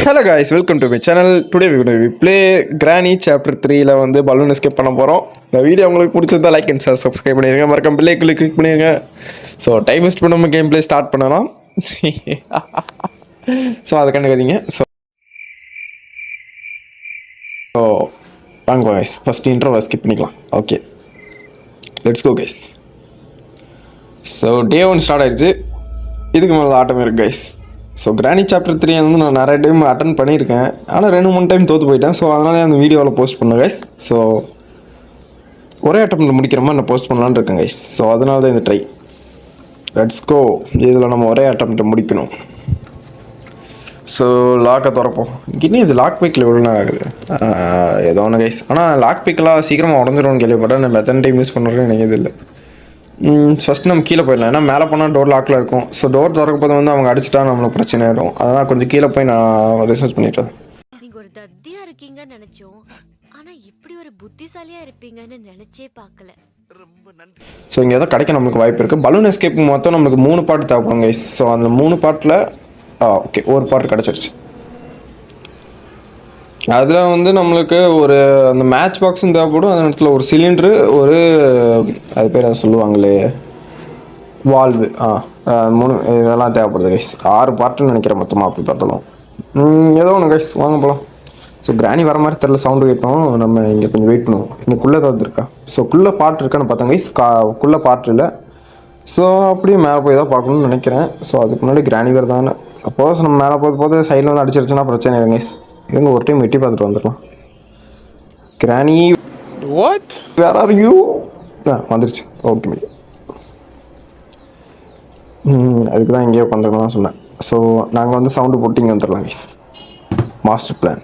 Hello guys, welcome to my channel. Today we're going to play Granny Chapter 3ல வந்து balloon escape பண்ண போகிறோம். இந்த video உங்களுக்கு பிடிச்சிருந்தா லைக் அண்ட் ஷேர் சப்ஸ்கிரைப் பண்ணிடுங்க. மறக்காம பெல் ஐக்கனை கிளிக் பண்ணிடுங்க. ஸோ டைம் வேஸ்ட் பண்ணாமல் கேம் பிளே ஸ்டார்ட் பண்ணலாம். ஸோ அதை கண்டுக்காதீங்க. ஸோ வாங்க guys, ஃபஸ்ட் இன்ட்ரோவை ஸ்கிப் பண்ணிக்கலாம். Okay, let's go guys. So day 1 start ஆயிடுச்சு. இதுக்கு மேலே ஆட்டம் இருக்கு கைஸ். ஸோ கிரானி சாப்டர் 3 வந்து நான் நிறைய டைம் அட்டன் பண்ணியிருக்கேன், ஆனால் 2-3 டைம் தோற்று போயிட்டேன். ஸோ அதனாலே அந்த வீடியோவில் போஸ்ட் பண்ணேன் கைஸ். ஸோ ஒரே அட்டம்ப்டில் முடிக்கிற மாதிரி நான் போஸ்ட் பண்ணலான்னு இருக்கேன் கைஸ். ஸோ அதனால தான் இந்த ட்ரை. Let's go. இதில் நம்ம ஒரே அட்டம்ப்டில் முடிக்கணும். ஸோ லாக்கை திறப்போம். இன்னும் இது லாக் பிக்கில் எவ்வளோ நேரம் ஆகுது? ஏதோ ஒன்று கைஸ். ஆனால் லாக் பிக்கெலாம் சீக்கிரமாக உடஞ்சிடும்னு கேள்விப்பட்டேன். நம்ம எத்தனை டைம் யூஸ் பண்ணுறோன்னு எனக்கு இது இல்லை. ஃபஸ்ட் நம்ம கீழே போயிடலாம், ஏன்னா மேலே போனால் டோர் லாக்கில் இருக்கும். ஸோ டோர் திறக்க போது வந்து அவங்க அடிச்சிட்டா நம்மளுக்கு பிரச்சனை ஆயிடும். அதனால் கொஞ்சம் கீழே போய் நான் ரிசர்ச் பண்ணிட்டேன். நீங்கள் ஒரு தத்தியாக இருக்கீங்கன்னு நினச்சோம், ஆனால் இப்படி ஒரு புத்திசாலியாக இருப்பீங்கன்னு நினச்சே பார்க்கல. ரொம்ப நன்றி. ஸோ இங்கே ஏதோ கிடைக்க நம்மளுக்கு வாய்ப்பு இருக்குது. பலூன் எஸ்கேப் மொத்தம் நம்மளுக்கு 3 பார்ட் தேவைப்படும் கைஸ். ஸோ அந்த 3 பார்ட்டில் ஓகே ஒரு பார்ட் கிடச்சிருச்சு. அதில் வந்து நம்மளுக்கு ஒரு அந்த மேட்ச் பாக்ஸும் தேவைப்படும். அந்த இடத்துல ஒரு சிலிண்ட்ரு, ஒரு அது பேர் அதை சொல்லுவாங்களே வால்வு, 3 இதெல்லாம் தேவைப்படுது கைஸ். 6 பார்ட்டுன்னு நினைக்கிறேன் மொத்தமாக அப்படி பார்த்தாலும். ஏதோ ஒன்று கைஸ், வாங்க போகலாம். ஸோ கிரானி வர மாதிரி தெரில, சவுண்டு கேட்டோம். நம்ம இங்கே கொஞ்சம் வெயிட் பண்ணுவோம். இங்கேக்குள்ளே ஏதாவது இருக்கா? ஸோ குள்ளே பார்ட் இருக்கான்னு பார்த்தேன் கைஸ். குள்ளே பார்ட் இல்லை. ஸோ அப்படியே மேலே போய் தான் பார்க்கணுன்னு நினைக்கிறேன். ஸோ அதுக்கு முன்னாடி கிரானி வேறு தானே. சப்போஸ் நம்ம மேலே போது சைடில் வந்து அடிச்சிருச்சுன்னா பிரச்சனை இல்லை கைஸ். இருங்க ஒரு டைம் வெட்டி பார்த்துட்டு வந்துடலாம். Granny what, where are you? வந்துருச்சு. ஓகே, அதுக்கு தான் இங்கேயே உட்காந்துருக்கலாம் சொன்னேன். ஸோ நாங்கள் வந்து சவுண்டு போட்டு இங்கே வந்துடலாம் guys. Master plan.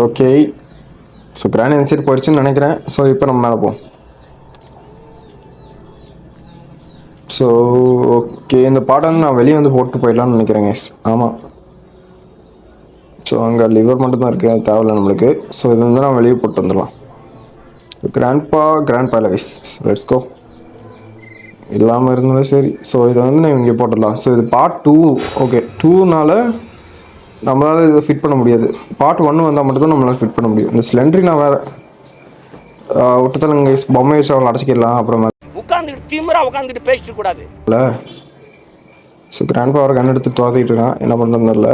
Okay, so granny அந்த சைடு போயிடுச்சுன்னு நினைக்கிறேன். ஸோ இப்போ நம்ம மேலே போவோம். ஸோ ஓகே, இந்த பாடம் நான் வெளியே வந்து போட்டு போயிடலான்னு நினைக்கிறேன் கைஸ். ஆமாம், ஸோ அங்கே லிவர் மட்டும் தான் இருக்குது, அது தேவையில்லை நம்மளுக்கு. ஸோ இது வந்து நான் வெளியே போட்டு வந்துடலாம். கிராண்ட்பா இல்லை கைஸ். லெட்ஸ் கோ. இல்லாமல் இருந்தாலும் சரி. ஸோ இதை வந்து நான் இங்கே போட்டுடலாம். ஸோ இது பார்ட் 2. ஓகே, 2னால நம்மளால் இதை ஃபிட் பண்ண முடியாது. பார்ட் 1 வந்தால் மட்டும்தான் நம்மளால் ஃபிட் பண்ண முடியும். இந்த சிலிண்டரி நான் வேறு விட்டுத்தலங்க கைஸ். பொம்மை வச்சு அவங்களை அடைச்சிக்கிடலாம். அப்புறமா உட்காந்துட்டு திமிரா உட்காந்துட்டு பேசிட்டு கூடாது இல்லை. ஸோ கிராண்ட்பா அவர் கண் எடுத்து துவத்திட்டு இருக்கான், என்ன பண்ணுறதுன்னு தெரியல.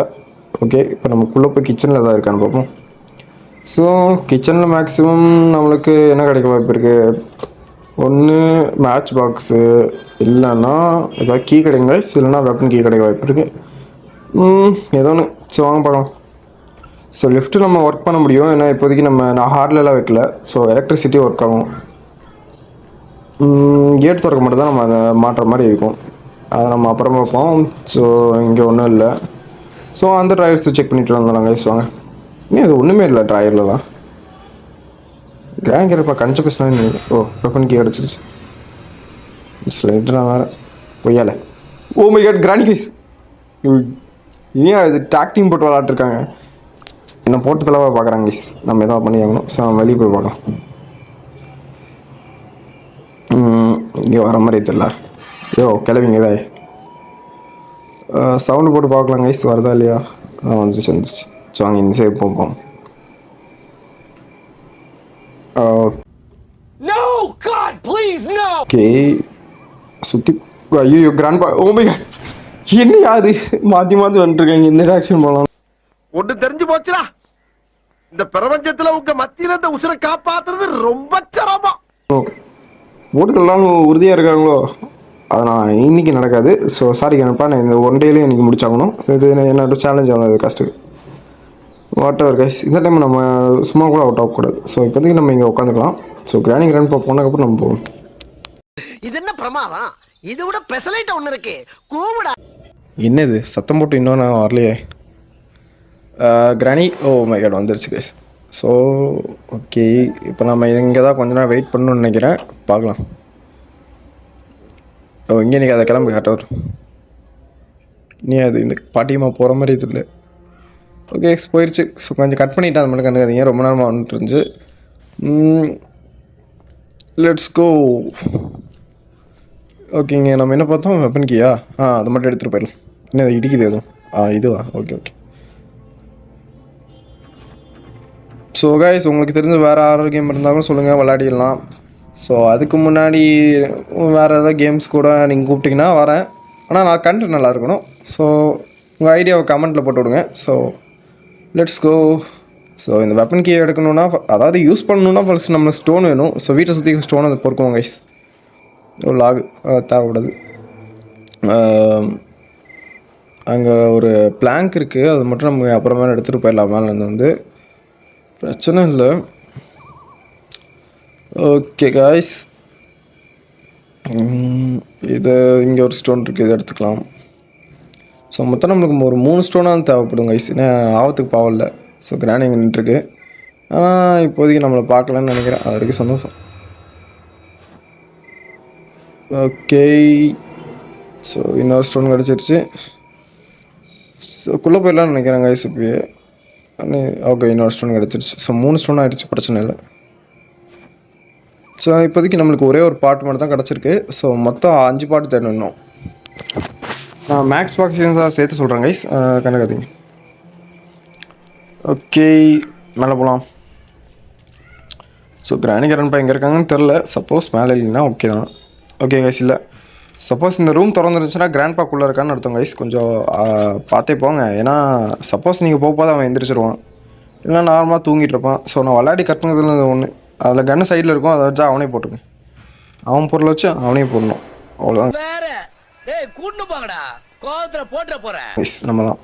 ஓகே, இப்போ நமக்குள்ளே போய் கிச்சனில் எதாவது இருக்கான்னு பார்ப்போம். ஸோ கிச்சனில் மேக்ஸிமம் நம்மளுக்கு என்ன கிடைக்க வாய்ப்பு இருக்குது? ஒன்று மேட்ச் பாக்ஸு, இல்லைன்னா ஏதாவது கீ கிடைக்குங்க, இல்லைன்னா வெப்பன் கீ கிடைக்க வாய்ப்பு இருக்குது. ஏதோ ஒன்று. ஸோ வாங்க பார்க்கலாம். ஸோ லிஃப்ட்டு நம்ம ஒர்க் பண்ண முடியும், ஏன்னா இப்போதைக்கு நான் ஹார்ட்லலாம் வைக்கல. ஸோ எலக்ட்ரிசிட்டி ஒர்க் ஆகும். கேட் திறக்க மட்டும் தான் நம்ம அதை மாட்டுற மாதிரி இருக்கும். அதை நம்ம அப்புறம் பார்ப்போம். ஸோ இங்கே ஒன்றும் இல்லை. ஸோ அந்த ட்ராயர்ஸை செக் பண்ணிட்டு வந்துடலாம் கைஸ். வாங்க. ஏன் இது ஒன்றுமே இல்லை ட்ராயர்லலாம். கிராங்கிறப்பா கணிச்ச பேசினா. ஓ, வெப்பன் கீ கிடச்சிருச்சு. ஸ்லைட்லாம் வேறு பொய்யால. Oh my god, granny guys. இனியா இது டாக்டிங் போட்டு விளாட்ருக்காங்க. என்ன போட்டு தலைவாக பார்க்குறாங்க கைஸ். நம்ம எதாவது பண்ணி ஆகணும். ஸோ நம்ம வெளியே போய் பார்க்கலாம். இங்கே வர மாதிரி தெரியல. கிளவிங்க வே சவுண்டு போட்டு பார்க்கலாம் கைஸ், வருதா இல்லையா? வந்துருச்சு. ஸோ அங்கே இந்த சைடு போப்போம். ஓகே, சுற்றி. ஐயோ கிராண்ட்பா, ஓ மை காட், என்ன அது மாற்றி வந்துட்டுருக்காங்க. இந்த ஆக்ஷன் போகலாம். ஒன்று தெரிஞ்சு போச்சுடா, இந்த பிரபஞ்சத்துல உங்க மத்தியில இந்த உசுரை காப்பாத்துறது ரொம்ப சிரமம். ஓகே, ஓட்டுதெல்லாம் உறுதியாக இருக்காங்களோ? அது நான் இன்றைக்கி நடக்காது. ஸோ சாரி கணப்பா, நான் இந்த 1 டேலையும் இன்றைக்கி முடிச்சாகணும். ஸோ இது என்னோட சேலஞ்ச் ஆகணும். இது கஷ்டம். வாட் எவர் கைஸ், இந்த டைம் நம்ம சும்மா கூட அவுட் ஆகக்கூடாது. ஸோ இப்போதைக்கு நம்ம இங்கே உட்காந்துக்கலாம். ஸோ கிராண்ட்பா போனதுக்கப்புறம் நம்ம போவோம். இது என்ன பிரமாதம்? இது விட பெசலைட் ஒன்று இருக்கு, கூவிடா. என்னது சத்தம் போட்டு இன்னும் நான் வரலையே. கிரானி, ஓ மை காட், வந்துருச்சு கைஸ். ஸோ ஓகே, இப்போ நம்ம இங்கே தான் கொஞ்ச நேரம் வெயிட் பண்ணணும்னு நினைக்கிறேன். பார்க்கலாம். ஓ, இங்கே நீங்கள் அதை கிளம்பு கரெக்டாக வரும். நீ அது இந்த பாட்டியமாக போகிற மாதிரி இது இல்லை. ஓகே, போயிடுச்சு. ஸோ கொஞ்சம் கட் பண்ணிவிட்டு அது மட்டும் கண்டுக்காதீங்க, ரொம்ப நேரமாக வந்துட்டு இருந்துச்சு. Let's go. ஓகேங்க, நம்ம என்ன பார்த்தோம்? வெப்பன் கீயா? அது மட்டும் எடுத்துகிட்டு போயிடலாம். என்ன இது இடிக்குது எதுவும்? இதுவா? Okay okay. ஸோ கைஸ், உங்களுக்கு தெரிஞ்ச வேறு ஆரோக்கியம் இருந்தாலும் சொல்லுங்கள், விளையாடிடலாம். ஸோ அதுக்கு முன்னாடி வேறு ஏதாவது கேம்ஸ் கூட நீங்கள் கூப்பிட்டிங்கன்னா வரேன். ஆனால் நான் கண்டென்ட் நல்லா இருக்கணும். ஸோ உங்கள் ஐடியாவை கமெண்ட்டில் போட்டு விடுங்க. So let's go. ஸோ இந்த வெப்பன் கீ எடுக்கணுன்னா, அதாவது யூஸ் பண்ணணுன்னா ஃபர்ஸ்ட் நம்மளுக்கு ஸ்டோன் வேணும். ஸோ வீட்டை சுற்றி ஸ்டோன் அதை பொறுக்குவோம் கைஸ். ஒரு லாக் தேவைப்படுது. அங்கே ஒரு பிளாங்க் இருக்குது, அது மட்டும் நம்ம அப்புறமேல எடுத்துகிட்டு போயிடலாம். மேலேருந்து வந்து பிரச்சனை இல்லை. ஓகே காய்ஸ், இது இங்கே ஒரு ஸ்டோன் இருக்குது, இதை எடுத்துக்கலாம். ஸோ மொத்தம் நம்மளுக்கு ஒரு 3 ஸ்டோனாக தேவைப்படும் கைஸ். ஏன்னா ஆபத்துக்கு பாவம் இல்லை. ஸோ கிராண்ட் இங்கே நின்றுருக்கு. ஆனால் இப்போதைக்கு நம்மளை பார்க்கலன்னு நினைக்கிறேன். அது வரைக்கும் சந்தோஷம். ஓகே, ஸோ இன்னொரு ஸ்டோன் கிடச்சிருச்சு. ஸோ குள்ளே போயிடலான்னு நினைக்கிறேன் கைஸ் இப்போயே. ஓகே, இன்னொரு ஸ்டோன் கிடச்சிருச்சு. ஸோ 3 ஸ்டோன் ஆகிடுச்சு, பிரச்சனை இல்லை. ஸோ இப்போதைக்கு நம்மளுக்கு ஒரே ஒரு பார்ட் மட்டும் தான் கிடச்சிருக்கு. ஸோ மொத்தம் 5 பார்ட் தேடணும் இன்னும். நான் மேக்ஸ் பாக்ஸிங் தான் சேர்த்து சொல்கிறேன் கைஸ், கணக்காதீங்க. ஓகே, மேலே போகலாம். ஸோ கிராணி கரண்ட்பா எங்கே இருக்காங்கன்னு தெரில. சப்போஸ் மேலே இல்லைன்னா ஓகே தான். ஓகே கைஸ், இல்லை சப்போஸ் இந்த ரூம் திறந்துருந்துச்சுன்னா கிராண்ட்பாக்குள்ளே இருக்கான்னு அர்த்தம் கைஸ். கொஞ்சம் பார்த்தே போங்க. ஏன்னா சப்போஸ் நீங்கள் போகும்போது அவன் எந்திரிச்சிருவான், இல்லைனா நார்மலாக தூங்கிட்டு இருப்பான். ஸோ நான் விளையாடி கற்றுனதுல ஒன்று, அதில் கன்று சைடில் இருக்கும், அதை வச்சு அவனே போட்டுங்க. அவன் பொருளை வச்சு அவனே போடணும், அவ்வளோதான். கைஸ் நம்ம தான்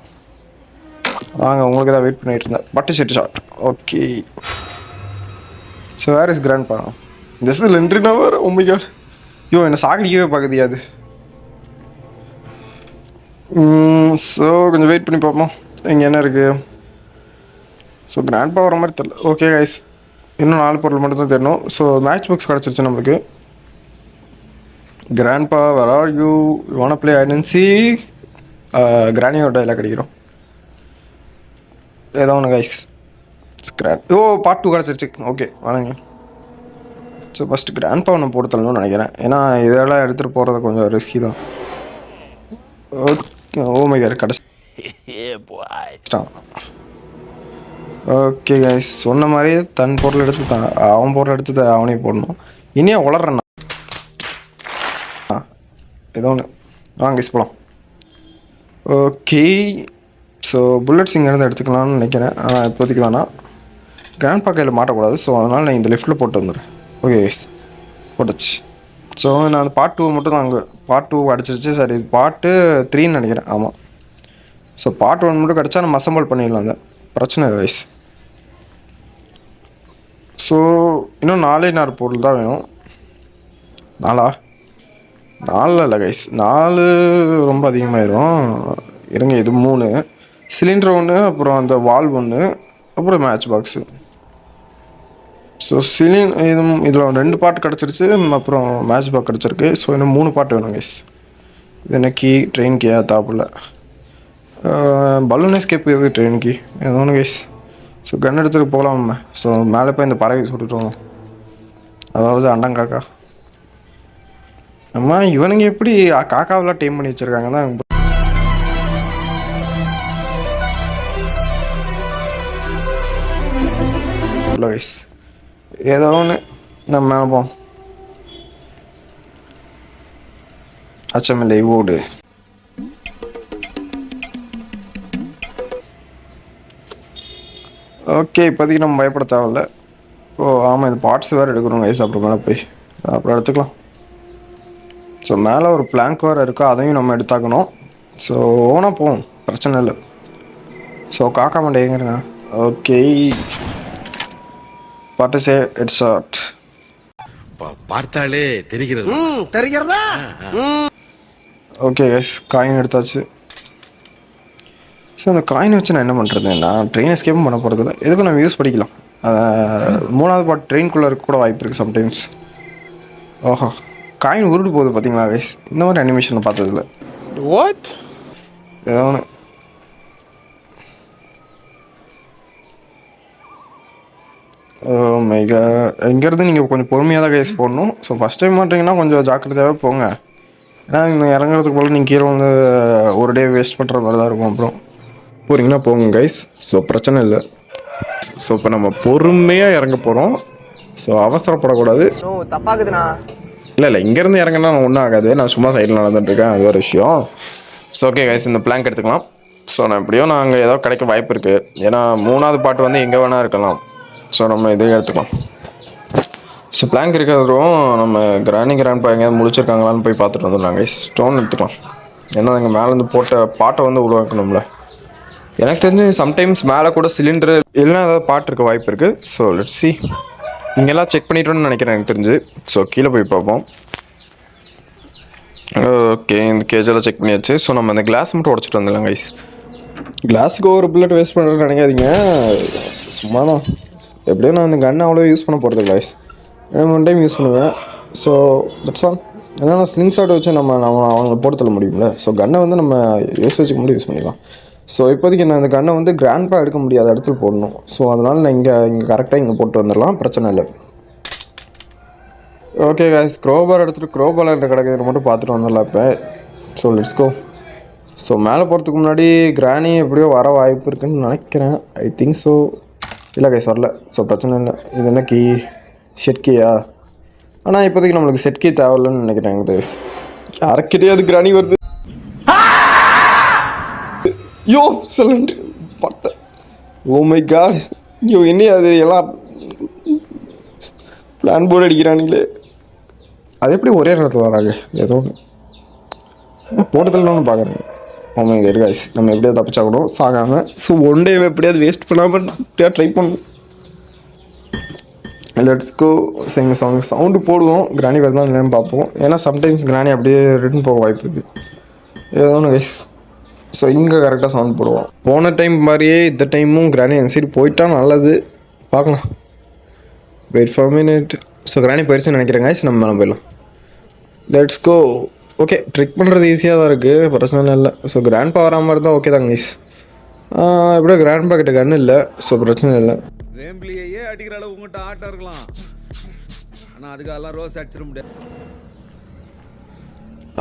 வாங்க, உங்களுக்கு தான் வெயிட் பண்ணிட்டு இருந்தேன். பட்டு செட்டு ஷாட். Okay, so where is grandpa? This is லென்ட்ரினா வேறு. ஓ மை காட், ஐயோ என்னை சாகடிக்கவே பார்க்குது அது. ஸோ கொஞ்சம் வெயிட் பண்ணி பார்ப்போம் இங்கே என்ன இருக்குது. ஸோ கிராண்ட்பா வர மாதிரி தெரியல. ஓகே கைஸ், இன்னும் 4 பொருள் மட்டும் தான் தெரியணும். ஸோ மேட்ச் பாக்ஸ் கிடச்சிருச்சு நம்மளுக்கு. Grandpa where are you want play hide and seek? கிராணியோட எல்லாம் கிடைக்கிறோம் ஏதோ ஒன்று கைஸ். ஓ பார்ட் 2 கிடச்சிருச்சு. ஓகே வாங்க. ஸோ ஃபஸ்ட்டு கிராண்ட்பா ஒன்று போட்டு தரணும்னு நினைக்கிறேன். ஏன்னா இதெல்லாம் எடுத்துகிட்டு போகிறது கொஞ்சம் ரிஸ்கி தான். ஓ மை காட், கடைசி. ஓகே கைஸ், சொன்ன மாதிரியே தன் பொருள் எடுத்து அவன் பொருள் எடுத்து அவனே போடணும். இனியா வளர்றேண்ணா ஏதோ ஒன்று. வாங்க கைஸ் போகலாம். ஓகே, ஸோ புல்லட்ஸ் இங்கேருந்து எடுத்துக்கலாம்னு நினைக்கிறேன். ஆனால் இப்போதைக்கு வேணாம், கிராண்ட்பா கையில் மாட்டக்கூடாது. ஸோ அதனால் நான் இந்த லிஃப்ட்டில் போட்டு வந்துடுறேன். ஓகே கைஸ், போட்டுச்சு. ஸோ நான் அந்த பார்ட் 2 மட்டும் தான் அங்கே பார்ட் 2 அடிச்சிருச்சு. சரி, இது பார்ட்டு 3ன்னு நினைக்கிறேன். ஆமாம். ஸோ பார்ட் 1 மட்டும் கிடச்சா நம்ம அசம்பிள் பண்ணிடலாம், அந்த பிரச்சனை இல்லை கைஸ். ஸோ இன்னும் 4 பொருள் தான் வேணும். 4 இல்லை கைஸ், 4 ரொம்ப அதிகமாகிடும். இருங்க, இது 3 சிலிண்டர் 1, அப்புறம் அந்த வால்வ் 1, அப்புறம் மேட்ச் பாக்ஸு. ஸோ இதில் 2 பார்ட் கிடச்சிருச்சு, அப்புறம் மேட்ச் பாக்ஸ் கிடச்சிருக்கு. ஸோ இன்னும் 3 பார்ட் வேணும் கைஸ். இது என்ன கீ? ட்ரெயின் கீயா? தாப்பில்ல. பலூன் எஸ்கேப் எது? ட்ரெயின் கீ ஏதோ ஒன்று கைஸ். ஸோ கன் எடுத்துகிட்டு போகலாம் நம்ம. ஸோ மேலே போய் இந்த பறவை சுட்டுட்டோம், அதாவது அண்டங்காக்கா. அம்மா இவனுங்க எப்படி காக்காவெல்லாம் டீம் பண்ணி வச்சுருக்காங்க தான். கைஸ் ஏதோ ஒன்று நம்ம மேலே போவோம். அச்சமில்லை ஓடு. ஓகே, இப்போதைக்கு நம்ம பயப்பட தேவையில்ல. ஓ ஆமாம், இந்த பார்ட்ஸ் வேறு எடுக்கணும் கைஸ். அப்புறம் மேலே போய் அப்புறம் எடுத்துக்கலாம். ஸோ மேலே ஒரு பிளாங்க் வேறு இருக்குது, அதையும் நம்ம எடுத்தாக்கணும். ஸோ ஓனாக போவோம், பிரச்சனை இல்லை. ஸோ காக்கா மண்டை எங்கிறேங்க. Okay, part say it's short. பார்த்தாலே தெரிகிறது. தெரிகிறதா? ஓகே கைஸ், காயின் எடுத்தாச்சு. ஸோ அந்த காயின் வச்சு நான் என்ன பண்ணுறது? நான் ட்ரெயின் எஸ்கேப்பும் பண்ண போகிறதில்ல, எதுக்கும் நம்ம யூஸ் படிக்கலாம். 3வது பார்ட் ட்ரெயின்குள்ளே இருக்க கூட வாய்ப்பு இருக்குது சம்டைம்ஸ். ஓஹோ, காயின் உருட்டு போகுது பார்த்தீங்களா கைஸ்? இந்த மாதிரி அனிமேஷனை பார்த்ததில்ல. வாட்? ஏதோ ஒன்று. இங்கேருந்து நீங்கள் கொஞ்சம் பொறுமையாக தான் கைஸ் போடணும். ஸோ ஃபஸ்ட் டைம் மாட்டிங்கன்னா கொஞ்சம் ஜாக்கிரதையாகவே போங்க. ஏன்னா இங்கே இறங்குறதுக்கு போல் நீங்கள் கீழே வந்து ஒரு டே வேஸ்ட் பண்ணுற மாதிரி தான் இருக்கும். அப்புறம் போகிறீங்கன்னா போங்க கைஸ். ஸோ பிரச்சனை இல்லை. ஸோ இப்போ நம்ம பொறுமையாக இறங்க போகிறோம். ஸோ அவசரப்படக்கூடாது. தப்பாக்குதுண்ணா. இல்லை இங்கேருந்து இறங்கினா ஒன்றும் ஆகாது. நான் சும்மா சைடில் நடந்துட்டுருக்கேன், அது ஒரு விஷயம். ஸோ ஓகே கைஸ், இந்த பிளாங்க் எடுத்துக்கலாம். ஸோ நான் எப்படியோ அங்கே ஏதோ கிடைக்க வாய்ப்பு இருக்குது. ஏன்னா 3வது பாட்டு வந்து எங்கே வேணால் இருக்கலாம். ஸோ நம்ம இதே எடுத்துக்கலாம். ஸோ பிளாங்க் இருக்கிறதும் நம்ம கிராண்ட்பா எங்கேயாவது முடிச்சிருக்காங்களான்னு போய் பார்த்துட்டு வந்துடலாம் கைஸ். ஸ்டோன் எடுத்துக்கலாம். ஏன்னா எங்கள் மேலேருந்து போட்ட பாட்டை வந்து உருவாக்கணும்ல. எனக்கு தெரிஞ்சு சம்டைம்ஸ் மேலே கூட சிலிண்டரு இல்லைன்னா ஏதாவது பாட்டு இருக்க வாய்ப்பு இருக்குது. So let's see. இங்கெல்லாம் செக் பண்ணிட்டோன்னு நினைக்கிறேன் எனக்கு தெரிஞ்சு. ஸோ கீழே போய் பார்ப்போம். ஓகே, இந்த கேஜெல்லாம் செக் பண்ணியாச்சு. ஸோ நம்ம இந்த கிளாஸ் மட்டும் உடச்சிட்டு வந்துடலாம் கைஸ். கிளாஸுக்கு ஒரு புல்லட் வேஸ்ட் பண்ணுறதுன்னு நினைக்காதீங்க, சும்மா தான். எப்படியும் நான் இந்த கன்னை அவ்வளோ யூஸ் பண்ண போகிறது கைஸ். ஒன் டைம் யூஸ் பண்ணுவேன். So that's all. ஏன்னா ஸ்லிங் ஷாட் வச்சு நம்ம அவங்களை போட்டு தள்ள முடியும்ல. ஸோ கன்னை வந்து நம்ம யூசேஜுக்கு மட்டும் யூஸ் பண்ணிக்கலாம். ஸோ இப்போதைக்கு நான் இந்த கன்னை வந்து கிராண்ட்பா எடுக்க முடியாத இடத்துல போடணும். ஸோ அதனால் நான் இங்கே கரெக்டாக இங்கே போட்டு வந்துடலாம், பிரச்சனை இல்லை. ஓகே கைஸ், க்ரோபார் எடுத்துகிட்டு க்ரோபால் என்ற கிடக்குது மட்டும் பார்த்துட்டு வந்துடலாம் இப்போ. So let's go. ஸோ மேலே போகிறதுக்கு முன்னாடி கிராணி எப்படியோ வர வாய்ப்பு இருக்குதுன்னு நினைக்கிறேன். I think so. இல்லை கைஸ் வரல. ஸோ பிரச்சனை இல்லை. இது என்ன கீ? ஷெட் கீயா? ஆனால் இப்போதைக்கு நம்மளுக்கு செட் கீ தேவையில்லைன்னு நினைக்கிறேன் கைஸ். யாருக்கிட்டே அது கிராணி வருது. யோ சொல்லுங்க பட்ட. Oh my god. ஐயோ என்ன அது எல்லாம் பிளான் போர்டு அடிக்கிறானுங்களே. அது எப்படி ஒரே நேரத்தில் வராங்க? ஏதோ போட்டதில்னு பார்க்குறேங்க. ஓமே கைஸ், நம்ம எப்படியாவது தப்பிச்சாகணும் சாகாமல். ஸோ ஒன் டே எப்படியாவது வேஸ்ட் பண்ணாமல் எப்படியா ட்ரை பண்ணணும். Let's go. ஸோ எங்கள் சவுண்டு போடுவோம். கிராணி வருதான் இல்லைன்னு பார்ப்போம். ஏன்னா சம்டைம்ஸ் கிராணி அப்படியே ரிட்டன் போக வாய்ப்பு இருக்குது. ஏதோ ஒன்று கைஸ். ஸோ இங்கே கரெக்டாக சவுண்ட் போடுவோம். போன டைம் மாதிரியே இந்த டைமும் கிராணி என் சைடு போயிட்டா நல்லது. பார்க்கலாம். Wait for minute. ஸோ கிராணி போயிடுச்சுன்னு நினைக்கிறேன் கைஸ். நம்ம மேலே போயிடலாம். Let's go. ஓகே, ட்ரிக் பண்ணுறது ஈஸியாக தான் இருக்குது, பிரச்சனை இல்லை. ஸோ கிராண்ட்பா வரா மாதிரி தான் ஓகே தாங்க கைஸ். எப்படியோ கிராண்ட்பா கிட்ட கன்று இல்லை. ஸோ பிரச்சனை இல்லை. வேம்பிலியே அடிக்கிற அளவு உங்கள்கிட்ட ஆட்டம் இருக்கலாம், ஆனால் அதுக்கெல்லாம் ரோஸ் அடிச்சிட முடியாது.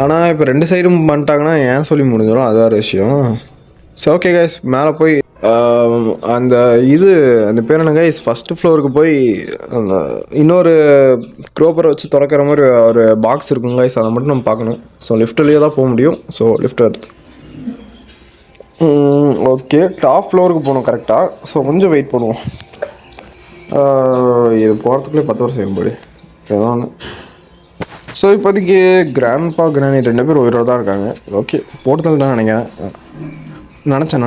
ஆனால் இப்போ 2 சைடும் பண்ணிட்டாங்கன்னா ஏன் சொல்லி முடிஞ்சிடும், அது வேறு விஷயம். ஸோ ஓகே கைஸ், மேலே போய் அந்த அந்த பேர் என்ன கைஸ், ஃபஸ்ட்டு ஃப்ளோருக்கு போய் அந்த இன்னொரு க்ரோப்பரை வச்சு திறக்கிற மாதிரி ஒரு பாக்ஸ் இருக்குங்க கைஸ், அதை மட்டும் நம்ம பார்க்கணும். ஸோ லிஃப்ட்லேயே தான் போக முடியும். ஸோ லிஃப்ட் எடுத்து ஓகே டாப் ஃப்ளோருக்கு போகணும் கரெக்டாக. ஸோ கொஞ்சம் வெயிட் பண்ணுவோம். இது போகிறதுக்குள்ளே 10 வருஷம் ஏற்படு ஏதோ ஒன்று. ஸோ இப்போதைக்கு கிராண்ட்பா கிராணி 2 பேர் உயிரோடு தான் இருக்காங்க. ஓகே போட்டுதல் தான்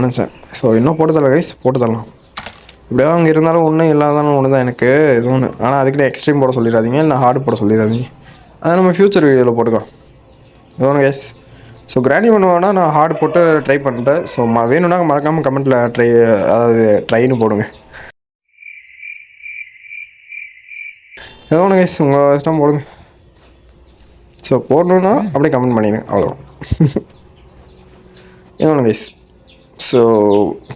நினச்சேன். ஸோ இன்னும் போட்டுதல கைஸ், போட்டுதரலாம். இப்படியா அங்கே இருந்தாலும் ஒன்றும் இல்லாதாலும் ஒன்று தான் எனக்கு இது ஒன்று. ஆனால் அதுக்கிட்ட எக்ஸ்ட்ரீம் போட சொல்லிடாதீங்க, இல்லை ஹார்டு போட சொல்லிடாதீங்க. அதை நம்ம ஃப்யூச்சர் வீடியோவில் போட்டுக்கலாம். இது ஒன்று கைஸ். ஸோ கிராணி ஒன்று வேணால் நான் ஹார்டு போட்டு ட்ரை பண்ணிட்டேன். ஸோ வேணும்னா மறக்காமல் கமெண்ட்டில் அதாவது ட்ரைன்னு போடுங்க. ஏதோ ஒன்று கைஸ், உங்கள் இஷ்டம் போடுங்க. ஸோ போடணுன்னா அப்படியே கமெண்ட் பண்ணிடுங்க, அவ்வளோதான். ஏதோ ஒன்று கைஸ். ஸோ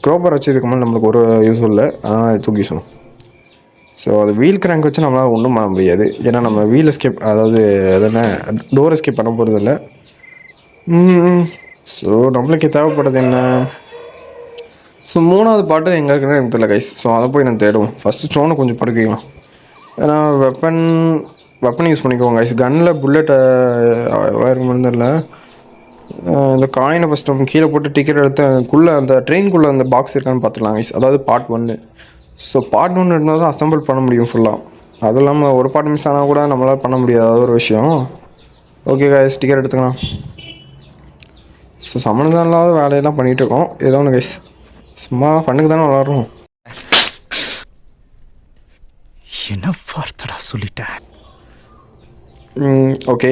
க்ரோபர் வச்சு இதுக்கு மேலே நம்மளுக்கு ஒரு யூஸும் இல்லை, அதனால் தூக்கி யூஸ் பண்ணும். ஸோ அது வீல் கிராங்க் வச்சு நம்மளால் ஒன்றும் பண்ண முடியாது. ஏன்னா நம்ம வீல் எஸ்கேப், அதாவது எதுனா டோர் எஸ்கேப் பண்ண போகிறது இல்லை. ஸோ நம்மளுக்கு தேவைப்படுறது என்ன? ஸோ 3வது பாட்டு எங்கே இருக்குன்னு எனக்கு தெரியல கைஸ். ஸோ அதை போய் நான் தேடுவோம். ஃபஸ்ட்டு ஸ்டோனை கொஞ்சம் படுக்கலாம். ஏன்னா வெப்பன் யூஸ் பண்ணிக்குவோங்க கைஸ். கன்னில் புல்லெட்டை வேறு முடிந்தில்ல. இந்த காயினை ஃபஸ்ட்டு நம்ம கீழே போட்டு டிக்கெட் எடுத்துக்குள்ளே அந்த ட்ரெயின்குள்ளே அந்த பாக்ஸ் இருக்கான்னு பார்த்துக்கலாம் கைஸ். அதாவது பார்ட் 1. ஸோ பார்ட் 1 இருந்தால் தான் அசம்பிள் பண்ண முடியும் ஃபுல்லாக. அதுவும் இல்லாமல் ஒரு பார்ட் மிஸ் ஆனால் கூட நம்மளால் பண்ண முடியாத ஒரு விஷயம். ஓகே கைஸ், டிக்கெட் எடுத்துக்கலாம். ஸோ சம்மந்தம் இல்லாத வேலையெல்லாம் பண்ணிகிட்டு இருக்கோம். ஏதோ ஒன்று கைஸ், சும்மா ஃபண்ணுக்கு தானே விளாட்றோம். என்ன வார்த்தடா சொல்லிட்டேன். ஓகே,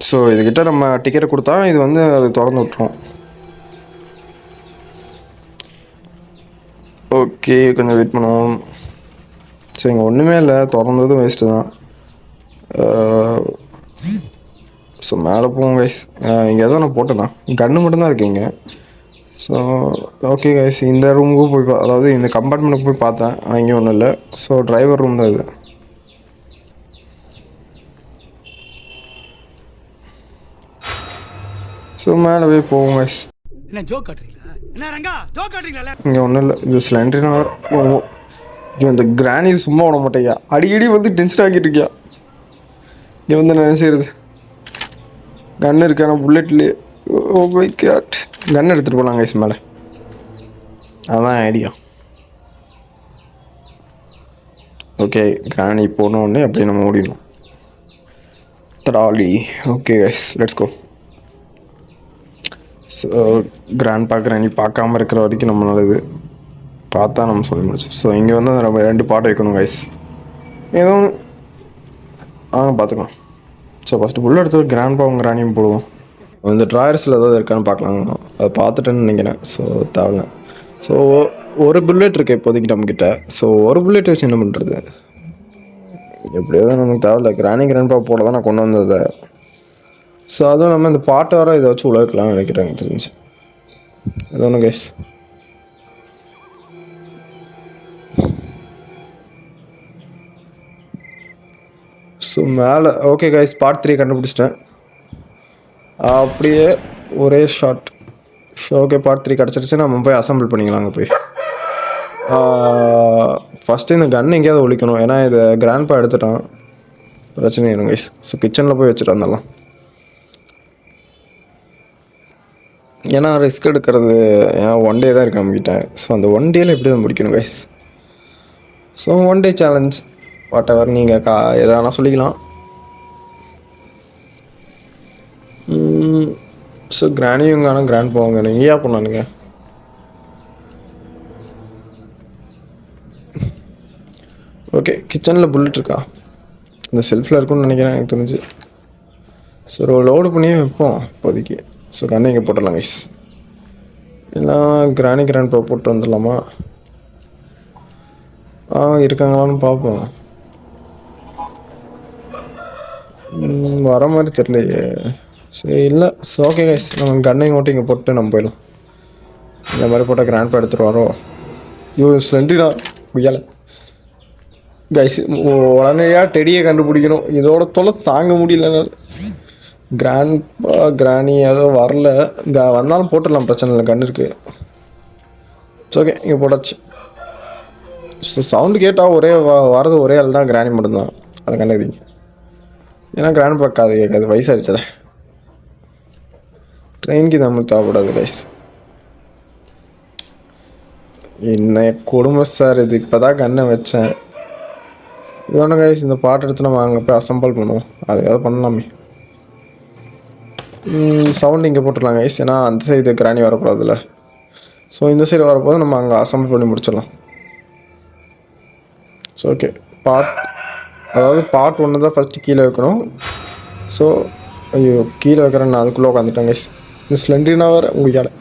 ஸோ இதுக்கிட்ட நம்ம டிக்கெட்டை கொடுத்தா இது வந்து அது திறந்து விட்டுரும். ஓகே கொஞ்சம் வெயிட் பண்ணுவோம். ஸோ இங்கே ஒன்றுமே இல்லை, திறந்ததும் வேஸ்ட்டு தான். ஸோ மேலே போவோம் கைஸ். இங்கே எதோ நான் போட்டேன்னா கன்று மட்டும்தான் இருக்கீங்க. ஸோ ஓகே கைஸ், இந்த ரூமுக்கு போய் அதாவது இந்த கம்பார்ட்மெண்ட்டுக்கு போய் பார்த்தேன், ஆனால் இங்கே ஒன்றும் இல்லை. ஸோ டிரைவர் ரூம் தான் இது. ஸோ மேலே போய் போவோம் கைஸ். என்ன ஜோக் காட்டுறீங்களா? என்ன ரங்கா ஜோக் காட்டுறீங்களா? இங்கே ஒன்றும் இல்லை, இது சிலிண்டரினா போவோம். இந்த கிராணி சும்மா விட மாட்டேயா, அடிக்கடி வந்து டென்ஷன் ஆக்கிட்டு இருக்கியா. இங்கே வந்து என்ன செய்யறது, கன் இருக்கான புல்லட்லேயே. ஓ மை காட், கன் எடுத்துகிட்டு போகலாம் கைஸ் மேலே, அதுதான் ஐடியா. ஓகே, கிராணி போனோடனே அப்படியே நம்ம ஓடிடணும். Trolley. Okay guys, let's go. So granny பார்க்காம இருக்கிற வரைக்கும் நம்ம நல்லது, பார்த்தா நம்ம சொல்லி முடிச்சு. ஸோ இங்கே வந்து நம்ம 2 பாட்டு வைக்கணும் கைஸ், ஏதோ ஒன்று பார்த்துக்கலாம். ஸோ ஃபஸ்ட்டு புல் எடுத்து கிராண்ட்பாவும் கிராணியும் போடுவோம். இந்த ட்ராயர்ஸில் ஏதாவது இருக்கான்னு பார்க்கலாம், அதை பார்த்துட்டேன்னு நினைக்கிறேன். ஸோ தேவையில்ல. ஸோ ஒரு புல்லெட் இருக்குது இப்போதைக்கு நம்மக்கிட்ட. ஸோ ஒரு புல்லெட் வச்சு என்ன பண்ணுறது, எப்படியாவது நமக்கு தேவையில்ல. கிராண்ட்பா போட தான் நான் கொண்டு வந்ததை. ஸோ அதுவும் நம்ம இந்த பாட்டை வர இதை வச்சு உழைக்கலாம்னு நினைக்கிறேன், எனக்கு தெரிஞ்சு. அது ஒன்று கைஸ். ஸோ மேலே ஓகே கைஸ், பார்ட் 3 கண்டுபிடிச்சிட்டேன். அப்படியே ஒரே ஷார்ட். ஓகே, பார்ட் 3 கிடச்சிருச்சு. நம்ம போய் அசம்பிள் பண்ணிக்கலாம். அங்கே போய் ஃபஸ்ட்டு இந்த கன் எங்கேயாவது ஒழிக்கணும், ஏன்னா இது கிராண்ட்பா எடுத்துட்டான், பிரச்சனை இருக்கும் கைஸ். ஸோ கிச்சனில் போய் வச்சுட்டு வந்துடலாம், ஏன்னா ரிஸ்க் எடுக்கிறது. ஏன்னா 1 டே தான் இருக்கு நம்மக்கிட்ட. ஸோ அந்த 1 டேயில் எப்படி தான் முடிக்கணும் guys. So 1 day challenge, whatever நீங்கள் எதானா சொல்லிக்கலாம். ஸோ கிராணியும் காணும், கிராண்ட் போவாங்க. எங்கேயா போனானுங்க. ஓகே, கிச்சனில் புல்லட் இருக்கா, இந்த செல்ஃபில் இருக்குன்னு நினைக்கிறேன் எனக்கு தெரிஞ்சு. ஸோ லோடு பண்ணியே வைப்போம் இப்போதைக்கு. ஸோ கண்ணை இங்கே போட்டுடலாம் கைஸ், இல்லை கிராண்ட்பா போட்டு வந்துடலாமா? இருக்காங்களான்னு பார்ப்போம். வர மாதிரி தெரியலையே. சரி, இல்லை. ஸோ ஓகே கைஸ், நம்ம கண்ணையும் மட்டும் இங்கே போட்டு நம்ம போயிடலாம். இந்த மாதிரி போட்டால் கிராண்ட்பா எடுத்துகிட்டு வரோம். ஸ்லெண்டினா புயலை கைஸ். உடனேயா டெடியை கண்டுபிடிக்கணும், இதோட தொலை தாங்க முடியல. கிராண்ட்பா கிராணி ஏதோ வரல, வந்தாலும் போட்டுடலாம், பிரச்சனை இல்லை, கன்று இருக்குது. ஓகே, இங்கே போட்டாச்சு. ஸோ சவுண்டு கேட்டால் ஒரே வரது ஒரே ஆள் தான், கிராணி மட்டும்தான். அதை கண்டுக்குதிங்க, ஏன்னா கிராண்ட்பா காது கேட்காது, வயசாகிடுச்சல. ட்ரெயினுக்கு நம்மளுக்கு தேவைப்படாது கைஸ். என்ன கொடுமை சார் இது, இப்போ தான் கண்ணை வச்சேன். இதோட கைஸ், இந்த பாட்டு எடுத்து நம்ம அங்கே போய் அசம்பிள் பண்ணுவோம், அது ஏதாவது பண்ணலாமே. சவுண்டு இங்கே போட்டுடலாம் கைஸ், ஏன்னா அந்த சைடு கிராணி வரக்கூடாதுல்ல. ஸோ இந்த சைடு வரப்போது நம்ம அங்கே அசம்பிள் பண்ணி முடிச்சிடலாம். ஸோ ஓகே, பார்ட் 1 தான் ஃபஸ்ட்டு கீழே வைக்கணும். ஸோ ஐயோ, கீழே வைக்கிறேன் நான், அதுக்குள்ளே உட்காந்துட்டேன் கைஸ். இந்த ஸ்லெண்ட்ரினா வேறு உங்களுக்கு.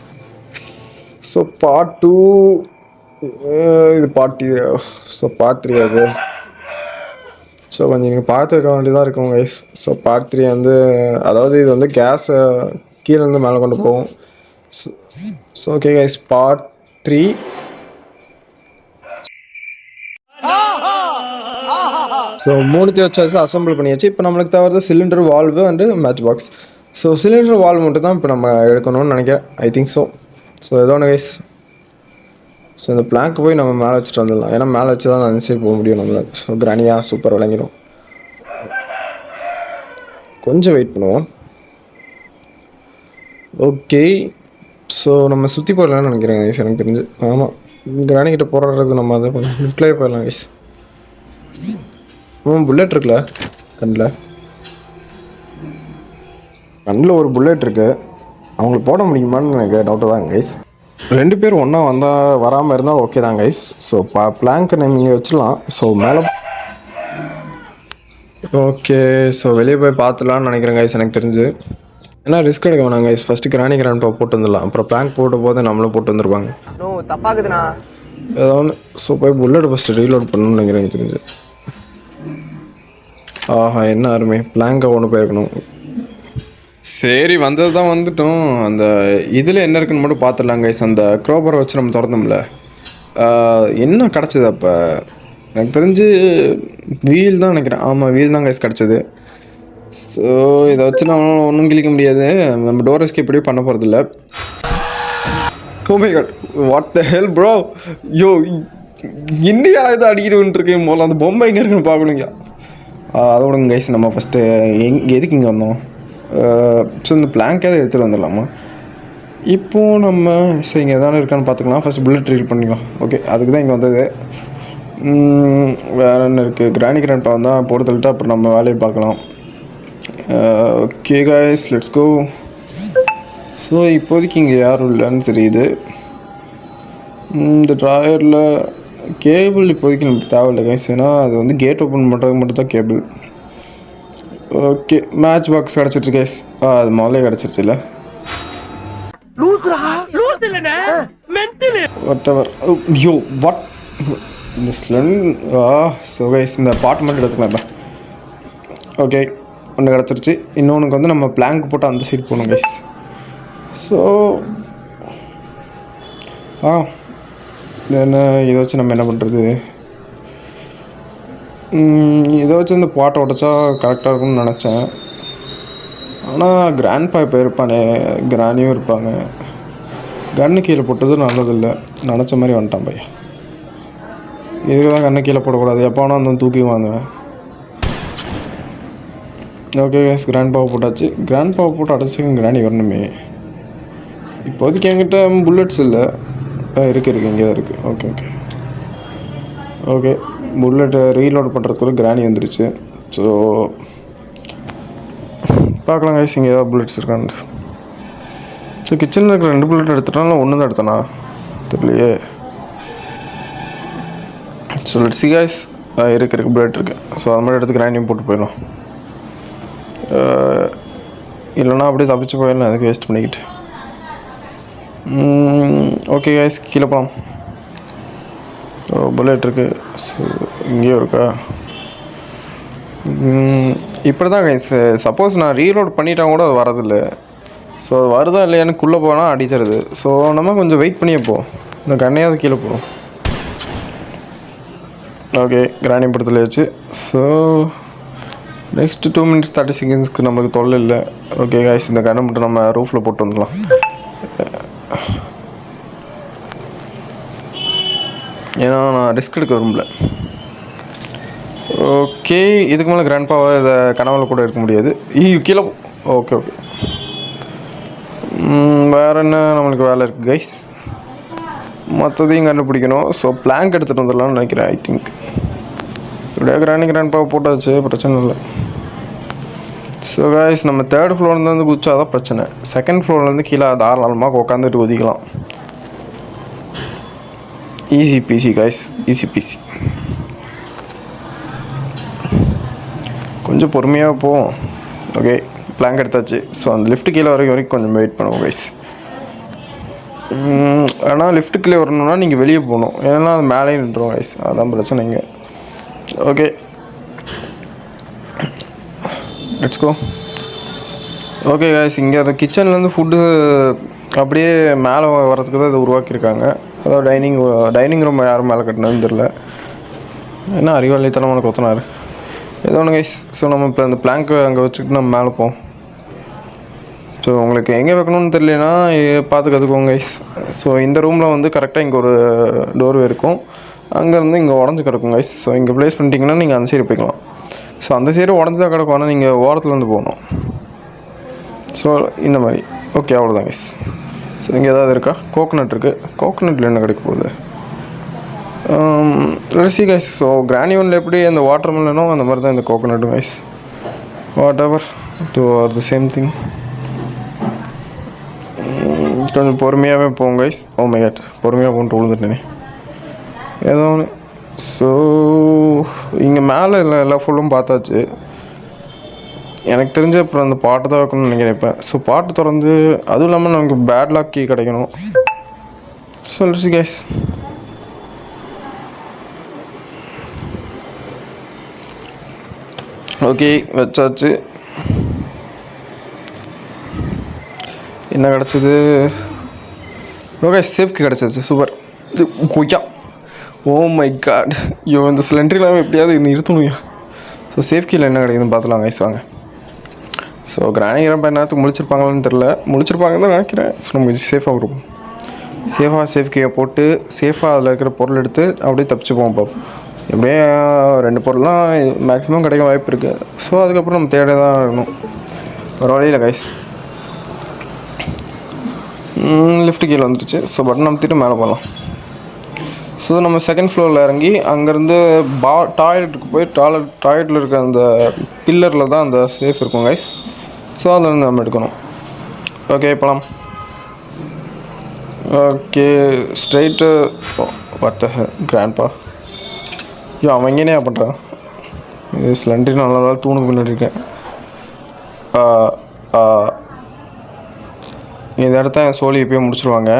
ஸோ பார்ட் 2 இது பார்ட் 2. ஸோ பார்ட் 3 அது. ஸோ கொஞ்சம் நீங்கள் பார்த்து வைக்க வேண்டியதாக இருக்கும் கைஸ். ஸோ பார்ட் 3 வந்து, அதாவது இது வந்து கேஸை கீழேருந்து மேலே கொண்டு போகும். So okay guys, part 3. So 3 வச்சாச்சு, அசம்பிள் பண்ணியாச்சு. இப்போ நம்மளுக்கு தேவை cylinder, valve and match box. So cylinder valve மட்டும் தான் இப்போ நம்ம எடுக்கணும்னு நினைக்கிறேன், ஐ திங்க் ஸோ. ஸோ ஏதோ ஒன்று கைஸ். ஸோ இந்த பிளாங்க் போய் நம்ம மேலே வச்சுட்டு வந்துடலாம், ஏன்னா மேலே வச்சு தான் அந்த சைடு போக முடியும் நம்மளால். ஸோ கிராணியாக சூப்பர் விளங்கிடும். கொஞ்சம் வெயிட் பண்ணுவோம். ஓகே, ஸோ நம்ம சுற்றி போயிடலாம்னு நினைக்கிறேன் கைஸ், எனக்கு தெரிஞ்சு. ஆமாம், கிராணிக்கிட்ட போடுறது நம்ம அதை லிஃப்ட்லேயே போயிடலாம் கைஸ். புல்லட் இருக்குல்ல கண்ணில் ஒரு புல்லட் இருக்குது, அவங்களுக்கு போட முடியுமான்னு எனக்கு டவுட்டு தான் கைஸ். 2 பேர் ஒன்றா வராமல் இருந்தால் ஓகே தான் கைஸ். ஸோ பிளாங்க் நம்ம இங்கே வச்சிடலாம். ஸோ மேலே ஓகே. ஸோ வெளியே போய் பார்த்துலான்னு நினைக்கிறேன் கைஸ், எனக்கு தெரிஞ்சு. ஏன்னா ரிஸ்க் எடுக்க வேணாம் கைஸ், ஃபஸ்ட்டு கிராண்ட்பா போட்டு வந்துடலாம், அப்புறம் பிளாங்க் போட்ட போது நம்மளும் போட்டு வந்துருப்பாங்க. தப்பாக்குதுண்ணா ஏதோ ஒன்று. ஸோ போய் புல்லட் ஃபஸ்ட்டு ரீலோட் பண்ணணும்னு நினைக்கிறேன், எனக்கு தெரிஞ்சு. ஆஹா, என்ன அருமை, பிளாங்கை ஒன்று போயிருக்கணும். சரி, வந்தது தான் வந்துட்டோம். அந்த இதில் என்ன இருக்குன்னு மட்டும் பார்த்துடலாம் கைஸ். அந்த க்ரோபரை வச்சு நம்ம திறந்தோம்ல, என்ன கிடச்சிது அப்போ? எனக்கு தெரிஞ்சு வீல் தான் நினைக்கிறேன். ஆமாம், வீல் தான் கைஸ் கிடச்சிது. ஸோ இதை வச்சு நம்ம ஒன்றும் கிழிக்க முடியாது. நம்ம டோர் எஸ்கேப் எப்படியும் பண்ண போகிறதில்ல. Oh my god, what the hell bro? Yo India இதை அடிக்கிறவன்ட்டு இருக்கேன். போல அந்த பொம்மை எங்கே இருக்குன்னு பார்க்கணுங்க. அதோடங்க கைஸ், நம்ம ஃபஸ்ட்டு எதுக்கு இங்கே வந்தோம்? ஸோ இந்த பிளாங்காவது எடுத்துகிட்டு வந்துடலாமா? இப்போது நம்ம சரி இங்கே எதாவது இருக்கான்னு பார்த்துக்கலாம். ஃபஸ்ட் புல்லட் ரீல் பண்ணிக்கலாம். ஓகே, அதுக்கு தான் இங்கே வந்தது. வேறு என்ன இருக்குது? கிராணி கிராண்ட்பா வந்தால் போட்டு தள்ளிட்டு அப்புறம் நம்ம வேலையை பார்க்கலாம். Okay guys, let's go. So இப்போதைக்கு இங்கே யாரும் இல்லைன்னு தெரியுது. இந்த ட்ராயரில் கேபிள் இப்போதைக்கு நமக்கு தேவையில்லை கைஸ், ஏன்னா அது வந்து கேட் ஓப்பன் பண்ணுறதுக்கு மட்டும் தான் கேபிள். ஓகே, மேட்ச் பாக்ஸ் கிடச்சிருச்சு கைஸ். அது முதல்ல கிடச்சிருச்சு இல்லை? What ever. யோ வாட் இந்த ஸோ கைஸ், இந்த பாட்டு மட்டும் எடுத்துக்கலாம் இப்போ. ஓகே, ஒன்று கிடச்சிருச்சு. இன்னொன்றுக்கு வந்து நம்ம பிளாங்க் போட்டு அந்த சைடு போகணும் கைஸ். ஸோ என்ன இதை வச்சு நம்ம என்ன பண்ணுறது? இதை வச்சு இந்த பாட்டை உடச்சா கரெக்டாக இருக்கும்னு நினச்சேன். ஆனால் கிராண்ட்பா இப்போ இருப்பானே, கிராணியும் இருப்பாங்க. கன்று கீழே போட்டது நல்லதில்லை. நினச்ச மாதிரி வந்துட்டான் பையா. இதுக்கு தான் கண்ணை கீழே போடக்கூடாது. எப்போ வேணால் அந்த தூக்கி வாங்குவேன். ஓகே கேஸ், கிராண்ட்பாவை போட்டாச்சு. கிராண்ட்பாவை போட்டு அடைச்சிக்க கிராணி வரணுமே. இப்போதைக்கு என்கிட்ட புல்லட்ஸ் இல்லை. இருக்குது இங்கே தான் இருக்குது. ஓகே ஓகே ஓகே, புல்லெட்டை ரீலோட் பண்ணுறதுக்குள்ள கிராணி வந்துருச்சு. ஸோ பார்க்கலாம் கைஸ் இங்கே ஏதாவது புல்லட்ஸ் இருக்கான்ட்டு. ஸோ கிச்சனில் இருக்கிற 2 புல்லட் எடுத்துட்டாலும் ஒன்று தான் எடுத்தேனா தெரியலையே. ஸோ லெட்ஸ் see guys, இருக்கு புல்லட் இருக்குது. ஸோ அது மாதிரி எடுத்து கிராண்டியும் போட்டு போயிடலாம். இல்லைனா அப்படியே தப்பிச்சு போயிடலாம், அதுக்கு வேஸ்ட் பண்ணிக்கிட்டு. ஓகே கைஸ், கீழே போகலாம். புல்லட் இருக்குது. ஸோ இங்கேயும் இருக்கா? இப்படி தான் கைஸ், சப்போஸ் நான் ரீலோட் பண்ணிட்டா கூட அது வரதில்லை. ஸோ அது வருதா இல்லையான்னு குள்ளே போனால் அடிச்சிருது. ஸோ நம்ம கொஞ்சம் வெயிட் பண்ணியே போவோம். இந்த கண்ணையாவது கீழே போகும். ஓகே, கிராணி படுத்தலையாச்சு. ஸோ நெக்ஸ்ட் 2 minutes 30 seconds நம்மளுக்கு தொல்லை இல்லை. ஓகே கைஸ், இந்த கண்ணை மட்டும் நம்ம ரூஃபில் போட்டு வந்துடலாம். ஏன்னா நான் ரிஸ்க் எடுக்க விரும்பல. ஓகே, இதுக்கு மேலே கிராண்ட்பாவை இதை கனவுல கூட இருக்க முடியாது. கீழே. ஓகே ஓகே, வேறு என்ன நம்மளுக்கு வேலை இருக்குது கைஸ்? மற்றதையும் கண்டுபிடிக்கணும். ஸோ பிளாங்க் எடுத்துகிட்டு வந்துடலாம்னு நினைக்கிறேன். ஐ திங்க் இப்படியே கிராண்ட்பாவை போட்டாச்சு, பிரச்சனை இல்லை. ஸோ கைஸ், நம்ம 3rd floorலேருந்து குதிச்சா தான் பிரச்சனை. 2nd floorலேருந்து கீழே தாராளமாக உட்காந்துட்டு ஒதிக்கலாம். Easy peasy guys, easy peasy. கொஞ்சம் பொறுமையாக போவோம். ஓகே, பிளாங்க் எடுத்தாச்சு. ஸோ அந்த லிஃப்ட்டு கீழே வரைக்கும் கொஞ்சம் வெயிட் பண்ணுவோம் கைஸ். ஆனால் லிஃப்ட்டு கீழே வரணும்னா நீங்கள் வெளியே போகணும், ஏன்னா அது மேலே நின்றுடும் கைஸ். அதான் பிரச்சனைங்க. Okay, let's go. Okay guys, இங்கே அந்த கிச்சன்லேருந்து ஃபுட்டு அப்படியே மேலே வரதுக்கு தான் இதை உருவாக்கியிருக்காங்க. அதாவது டைனிங் ரூம் யாரும் மேலே கட்டினதுன்னு தெரில. என்ன அறிவாளித்தனம் உனக்கு ஒத்தனார் ஏதோ ஒன்று கைஸ். ஸோ நம்ம இப்போ அந்த பிளாங்க் அங்கே வச்சுக்கிட்டு நம்ம மேலே போவோம். ஸோ உங்களுக்கு எங்கே வைக்கணும்னு தெரியலனா பார்த்து கற்றுக்கோங்க கைஸ். ஸோ இந்த ரூமில் வந்து கரெக்டாக இங்கே ஒரு டோர்வே இருக்கும். அங்கேருந்து இங்கே உடஞ்சி கிடக்கும் கைஸ். ஸோ இங்கே ப்ளேஸ் பண்ணிட்டீங்கன்னா நீங்கள் அந்த சைடு போய்க்கலாம். ஸோ அந்த சைடு உடஞ்சி தான் கிடக்கும், ஆனால் நீங்கள் ஓரத்துலேருந்து போகணும். ஸோ இந்த மாதிரி. ஓகே, அவ்வளோதான் கைஸ். ஸோ இங்கே ஏதாவது இருக்கா? கோகோனட் இருக்குது. கோகோனட்டில் என்ன கிடைக்க போகுது? Let's guys. ஸோ கிராணி ஒன்ல எப்படி அந்த வாட்டர் மெலனோ அந்த மாதிரி தான் இந்த கோகோனட்டும் guys. Whatever two are the same thing. கொஞ்சம் பொறுமையாகவே போவோம் கைஸ். ஓ மை காட், பொறுமையாக போன்ட்டு விழுந்துட்டேனே ஏதோ ஒன்று. ஸோ இங்கே மேலே எல்லா ஃபுல்லும் பார்த்தாச்சு. எனக்கு தெரிஞ்ச அப்புறம் அந்த பாட்டு தான் வைக்கணும்னு நினைக்கிறேன் இப்போ. ஸோ பாட்டு திறந்து, அதுவும் இல்லாமல் நமக்கு பேட் லாக் கீ கிடைக்கணும். So let's guys. ஓகே, வச்சாச்சு. என்ன கிடச்சிது? ஓகே, சேஃப்க்கு கிடச்சிச்சு. சூப்பர். கொய்யா, ஓ மை காட். ஐயோ, இந்த சிலிண்டர்லாம் எப்படியாவது நிறுத்தணும்யா. ஸோ சேஃப்கியில் என்ன கிடைக்குதுன்னு பார்த்துலாம் கைஸ். வாங்க. ஸோ கிராணி ரொம்ப நேரத்துக்கு முழிச்சிருப்பாங்களான்னு தெரில, முழிச்சிருப்பாங்கன்னு தான் நினைக்கிறேன். ஸோ நம்ம கொஞ்சம் சேஃபாக இருக்கும். சேஃப் கீயை போட்டு சேஃபாக அதில் இருக்கிற பொருள் எடுத்து அப்படியே தப்பிச்சுப்போம். பாப்போம் எப்படியே 2 பொருள் தான் மேக்ஸிமம் கிடைக்க வாய்ப்பு இருக்குது. ஸோ அதுக்கப்புறம் நம்ம தேட தான் இருக்கணும், ஒரு வழியில் கைஸ். லிஃப்ட் கீழே வந்துடுச்சு. ஸோ பட்டன் அமுத்திட்டு மேலே போகலாம். ஸோ நம்ம செகண்ட் ஃப்ளோரில் இறங்கி அங்கேருந்து டாய்லெட்டுக்கு போய் டாய்லெட்டில் இருக்க அந்த பில்லரில் தான் அந்த சேஃப் இருக்கும் கைஸ். ஸோ அதில் இருந்து நம்ம எடுக்கணும். ஓகே போகலாம். ஓகே ஸ்ட்ரைட்டு வர்த்த கிராண்ட்பா. ஐயோ அவன் எங்கேனே பண்ணுறான். இது சிலிண்டரி நல்லா தூணுக்கு பின்னாடி இருக்கேன். இந்த இடத்த என் சோழி இப்போயே முடிச்சிருவாங்க.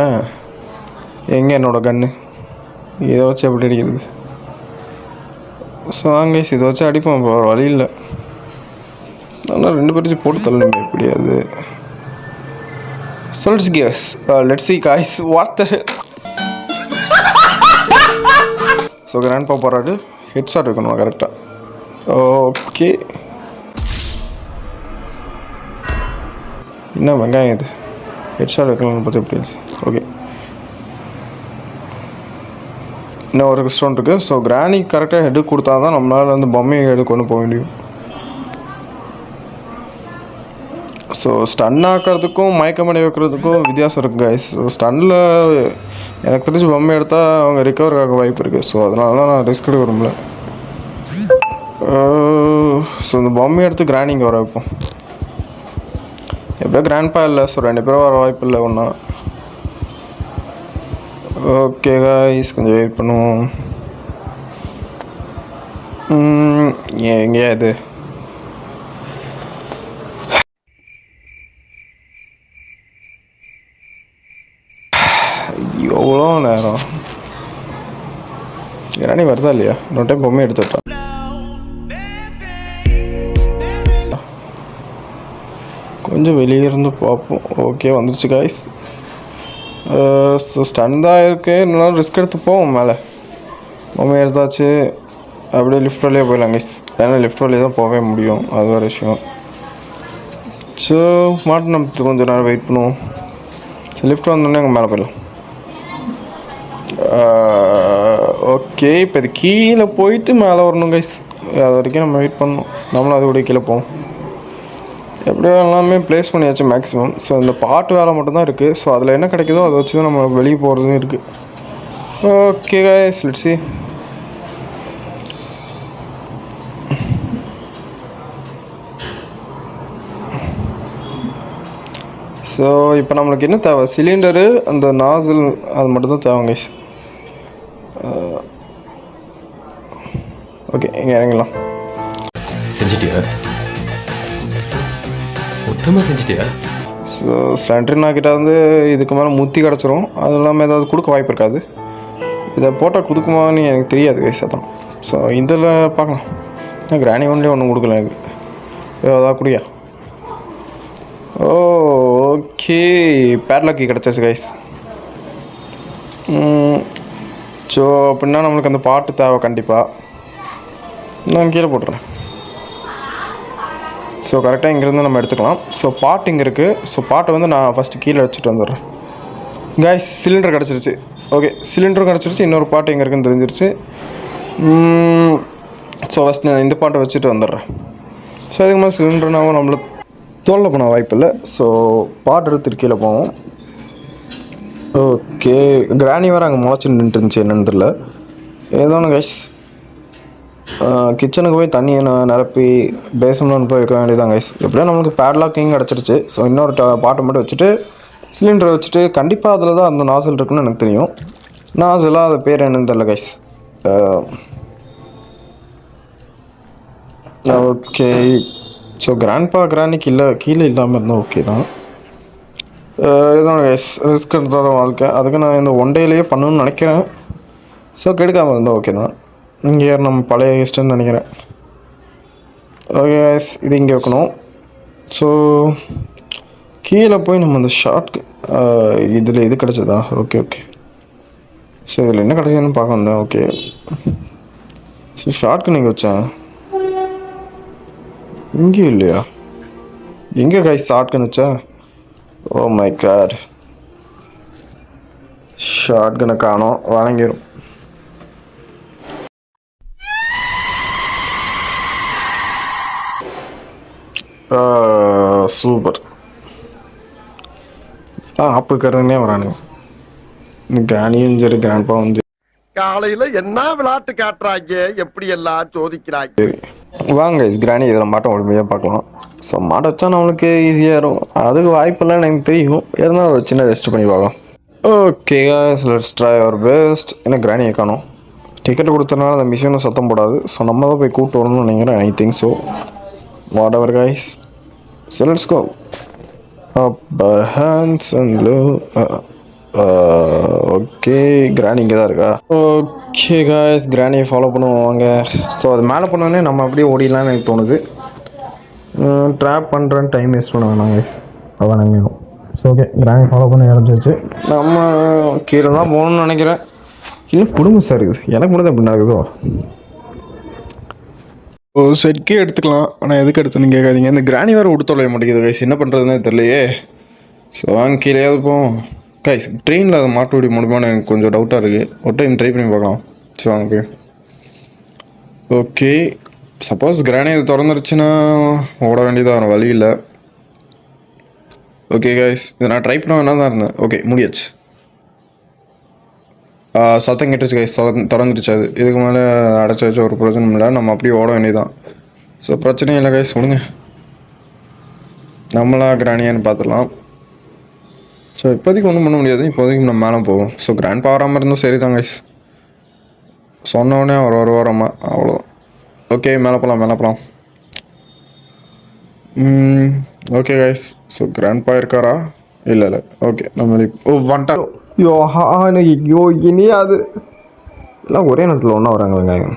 எங்கே என்னோடய கன்று? இதை வச்சு எப்படி அடிக்கிறது? ஸோ அங்கே இதை வச்சு அடிப்போம். இப்போ ஒரு வழி இல்லை. ஆனால் 2 பேரும் போட்டு தள்ளணும் எப்படியாது. So let's see guys what the so grandpa போகிறாரு. ஹெட் ஷாட் வைக்கணும் கரெக்டாக. ஓகே என்ன வெங்காயம் இது? ஹெட் ஷாட் வைக்கணும்னு பார்த்து எப்படி இருந்துச்சு? ஓகே இன்னும் ஒரு ரெஸ்டாரண்ட் இருக்குது. ஸோ கிராணி கரெக்டாக ஹெட்டு கொடுத்தா தான் நம்மளால் வந்து பொம்மையை கொண்டு போக முடியும். ஸோ ஸ்டன் ஆக்கிறதுக்கும் மயக்கமடை வைக்கிறதுக்கும் வித்தியாசம் இருக்குது கைஸ். ஸோ ஸ்டன்னில் எனக்கு தெரிஞ்சு பொம்மை எடுத்தால் அவங்க ரிகவர் ஆக வாய்ப்பு இருக்குது. ஸோ அதனால தான் நான் ரிஸ்க் எடுக்க விரும்பல. ஸோ இந்த பொம்மை எடுத்து கிராண்டிங் வர வைப்போம். எப்படியோ கிராண்ட்பா இல்லை. ஸோ 2 பேரும் வர வாய்ப்பு இல்லை ஒன்றா. ஓகே கைஸ் கொஞ்சம் வெயிட் பண்ணுவோம். எங்கேயா இது? எவ்வளோ நேரம் கிராணி வருதா இல்லையா? இன்னொரு டைம் பொம்மை எடுத்துட்டா. கொஞ்சம் வெளியே இருந்து பார்ப்போம். ஓகே வந்துருச்சு காய்ஸ். ஸோ ஸ்டன் தான் இருக்குது. இருந்தாலும் ரிஸ்க் எடுத்து போவோம். மேலே பொம்மை எடுத்தாச்சு. அப்படியே லிஃப்ட் வழியாக போயிடலாம் கைஸ். ஏன்னா லிஃப்ட் வழியாக தான் போகவே முடியும். அது வேறு விஷயம். ஸோ மாட்டு நம்ம கொஞ்சம் நேரம் வெயிட் பண்ணுவோம். ஸோ லிஃப்ட் வந்தோடனே அங்கே மேலே போயிடலாம். ஓகே இப்போ இது கீழே போயிட்டு மேலே வரணும் கைஸ். அது வரைக்கும் நம்ம வெயிட் பண்ணணும். நம்மளும் அது கூட கீழே போவோம். எப்படியோ எல்லாமே ப்ளேஸ் பண்ணியாச்சு மேக்ஸிமம். ஸோ இந்த பாட்டு வேலை மட்டும்தான் இருக்குது. ஸோ அதில் என்ன கிடைக்குதோ அதை வச்சு தான் நம்ம வெளியே போகிறதும் இருக்குது. Okay guys let's see. So இப்போ நம்மளுக்கு என்ன தேவை? சிலிண்டரு, அந்த நாசில், அது மட்டும் தான் தேவை கைஸ். ஓகே இங்கே இறங்கலாம். செஞ்சிட்டியா? மொத்தமாக செஞ்சிட்டியா? ஸோ சிலிண்டர் நாக்கிட்ட வந்து இதுக்கு மேலே முத்தி கிடச்சிரும். அது இல்லாமல் ஏதாவது கொடுக்க வாய்ப்பு இருக்காது. இதை போட்டால் குதுக்குமான்னு எனக்கு தெரியாது கைஸ். அதான் ஸோ இதில் பார்க்கலாம். கிராணி ஒன்லேயே ஒன்றும் கொடுக்கல எனக்கு. ஏதாவது குடியா? ஓகே பேட்லாக்கி கிடச்சிச்சு கைஸ். ஸோ அப்படின்னா நம்மளுக்கு அந்த பாட்டு தேவை கண்டிப்பாக. நான் கீழே போட்டுறேன். ஸோ கரெக்டாக இங்கேருந்து நம்ம எடுத்துக்கலாம். ஸோ பாட்டு இங்கே இருக்குது. ஸோ பாட்டை வந்து நான் ஃபஸ்ட்டு கீழே வச்சுட்டு வந்துடுறேன் கைஸ். சிலிண்டர் கிடச்சிருச்சு. ஓகே சிலிண்டரும் கிடச்சிருச்சு. இன்னொரு பாட்டு எங்கே இருக்குன்னு தெரிஞ்சிருச்சு. ஸோ ஃபஸ்ட் நான் இந்த பாட்டை வச்சுட்டு வந்துடுறேன். ஸோ அதுக்கு மேலே சிலிண்டர்னாவும் நம்மளை தோல்ல போன வாய்ப்பு இல்லை. ஸோ பாட்டு எடுத்துட்டு கீழே போவோம். ஓகே கிராணி வேறு அங்கே முளைச்சி நின்றுருந்துச்சு என்னன்னு தெரியல. ஏதோ ஒன்று கைஸ். கிச்சனுக்கு போய் தண்ணியை நிரப்பி பேசணும்னு போய் வைக்க வேண்டியதான் கைஸ். எப்படியும் நம்மளுக்கு பேட்லாக்கிங் கிடச்சிருச்சு. ஸோ இன்னொரு பாட்டை மட்டும் வச்சுட்டு சிலிண்டரை வச்சுட்டு கண்டிப்பாக அதில் தான் அந்த நாசல் இருக்குன்னு எனக்கு தெரியும். நாசலாக அது பேர் என்னன்னு தெரியல கைஸ். ஓகே ஸோ கிராண்டிக்கு இல்லை கீழே இல்லாமல் இருந்தால் ஓகே தான். இதுதான் கைஸ் ரிஸ்க் எடுத்தால் தான் வாழ்க்கை. அதுக்கு நான் இந்த ஒன் டேலேயே பண்ணணும்னு நினைக்கிறேன். ஸோ கெடுக்காமல் இருந்தால் ஓகே தான். இங்கே நம்ம பழைய கெஸ்ட்டுன்னு நினைக்கிறேன். ஓகே கைஸ் இது இங்கே வைக்கணும். ஸோ கீழே போய் நம்ம இந்த ஷார்ட் இதில் இது கிடச்சதா? ஓகே ஸோ இதில் என்ன கிடைக்குதுன்னு பார்க்க வந்தேன். ஓகே ஸோ ஷார்ட்க்கு நீங்கள் வச்சேன் இங்கேயும் இல்லையா? எங்கே கைஸ் ஷார்ட் கன் வச்சா? ஓ மை காட், ஷார்ட் கனை காணோம், வாங்கிடும். சூப்பர். ஆப்புக்கிறதுனே வரானுங்க. கிராணியும் சரி கிராண்ட்பா வந்து காலையில என்ன விளையாட்டு காட்டுறாங்க, எப்படி எல்லாம் சோதிக்கிறாங்க. சரி வாங்க கிராணி இதில் மாட்டம் உடமையாக பார்க்கலாம். ஸோ மாட்ட வச்சா நம்மளுக்கு ஈஸியாக இருக்கும். அதுக்கு வாய்ப்பெல்லாம் எனக்கு தெரியும், இருந்தாலும் ஒரு சின்ன ரெஸ்ட் பண்ணி பார்க்கலாம். Okay let's try our best. என்ன கிராணியை காணும், டிக்கெட் கொடுத்தனால அந்த மிஷினும் சத்தம் போடாது. ஸோ நம்ம தான் போய் கூப்பிட்டு வரணும்னு நினைக்கிறேன். I think so. Whatever guys, so let's go. Upper hands and low. Okay granny இங்கே தான் இருக்கா? ஓகே காய்ஸ், கிராணியை ஃபாலோ பண்ணுவாங்க. ஸோ அது மேலே பண்ணோடனே நம்ம அப்படியே ஓடிடலான்னு எனக்கு தோணுது. ட்ராப் பண்ணுறேன்னு டைம் வேஸ்ட் பண்ண வேணாம் கைஸ், அதான் எனக்கு வேணும். ஸோ ஓகே கிராணி ஃபாலோ பண்ண ஆரம்பிச்சிச்சு. நம்ம கீழே தான் போகணும்னு நினைக்கிறேன். இன்னும் குடும்பம் சார் இருக்குது, எனக்கு மட்டும் எப்படி நடக்குதோ. ஓ செட்கே எடுத்துக்கலாம், ஆனால் எதுக்கு எடுத்துன்னு கேட்காதீங்க. இந்த கிராணி வேறு விட்டு தொலைய மாட்டேங்குது கைஸ், என்ன பண்ணுறதுன்னு தெரியலையே. ஸோ வாங்க கீழேயாவது போவோம் கைஸ். ட்ரெயினில் அதை மாட்ட விட முடியுமான்னு எனக்கு கொஞ்சம் டவுட்டாக இருக்குது. ஒரு டைம் ட்ரை பண்ணி பார்க்கலாம். ஸோ வாங்க போய். ஓகே சப்போஸ் கிராணி இது திறந்துருச்சுன்னா ஓட வேண்டியதாக வரும், வழி இல்லை. ஓகே கைஸ், இதை நான் ட்ரை பண்ண வேணா தான் இருந்தேன். ஓகே முடியாச்சு. சத்தம் கெட்டுச்சு கைஸ், திறந்துருச்சு. அது இதுக்கு மேலே அடைச்சி வச்ச ஒரு பிரச்சனை இல்லை, நம்ம அப்படியே ஓட வேண்டியதான். ஸோ பிரச்சனையும் இல்லை கைஸ், விடுங்க. நம்மளா கிராணியான்னு பார்த்துடலாம். ஸோ இப்போதைக்கு ஒன்றும் பண்ண முடியாது, இப்போதைக்கு நம்ம மேலே போவோம். ஸோ கிராண்ட் வராமல் இருந்தால் சரி தான் கைஸ், சொன்னோடனே ஒரு வாரமா அவ்வளோதான். ஓகே மேலே போகலாம். ஓகே கைஸ், ஸோ கிராண்ட்பா இருக்காரா? இல்லை. ஓகே நம்ம வந்துட்டோம். ஐயோ இனியா அது எல்லாம் ஒரே நேரத்தில் ஒன்றா வராங்க வெங்காயம்.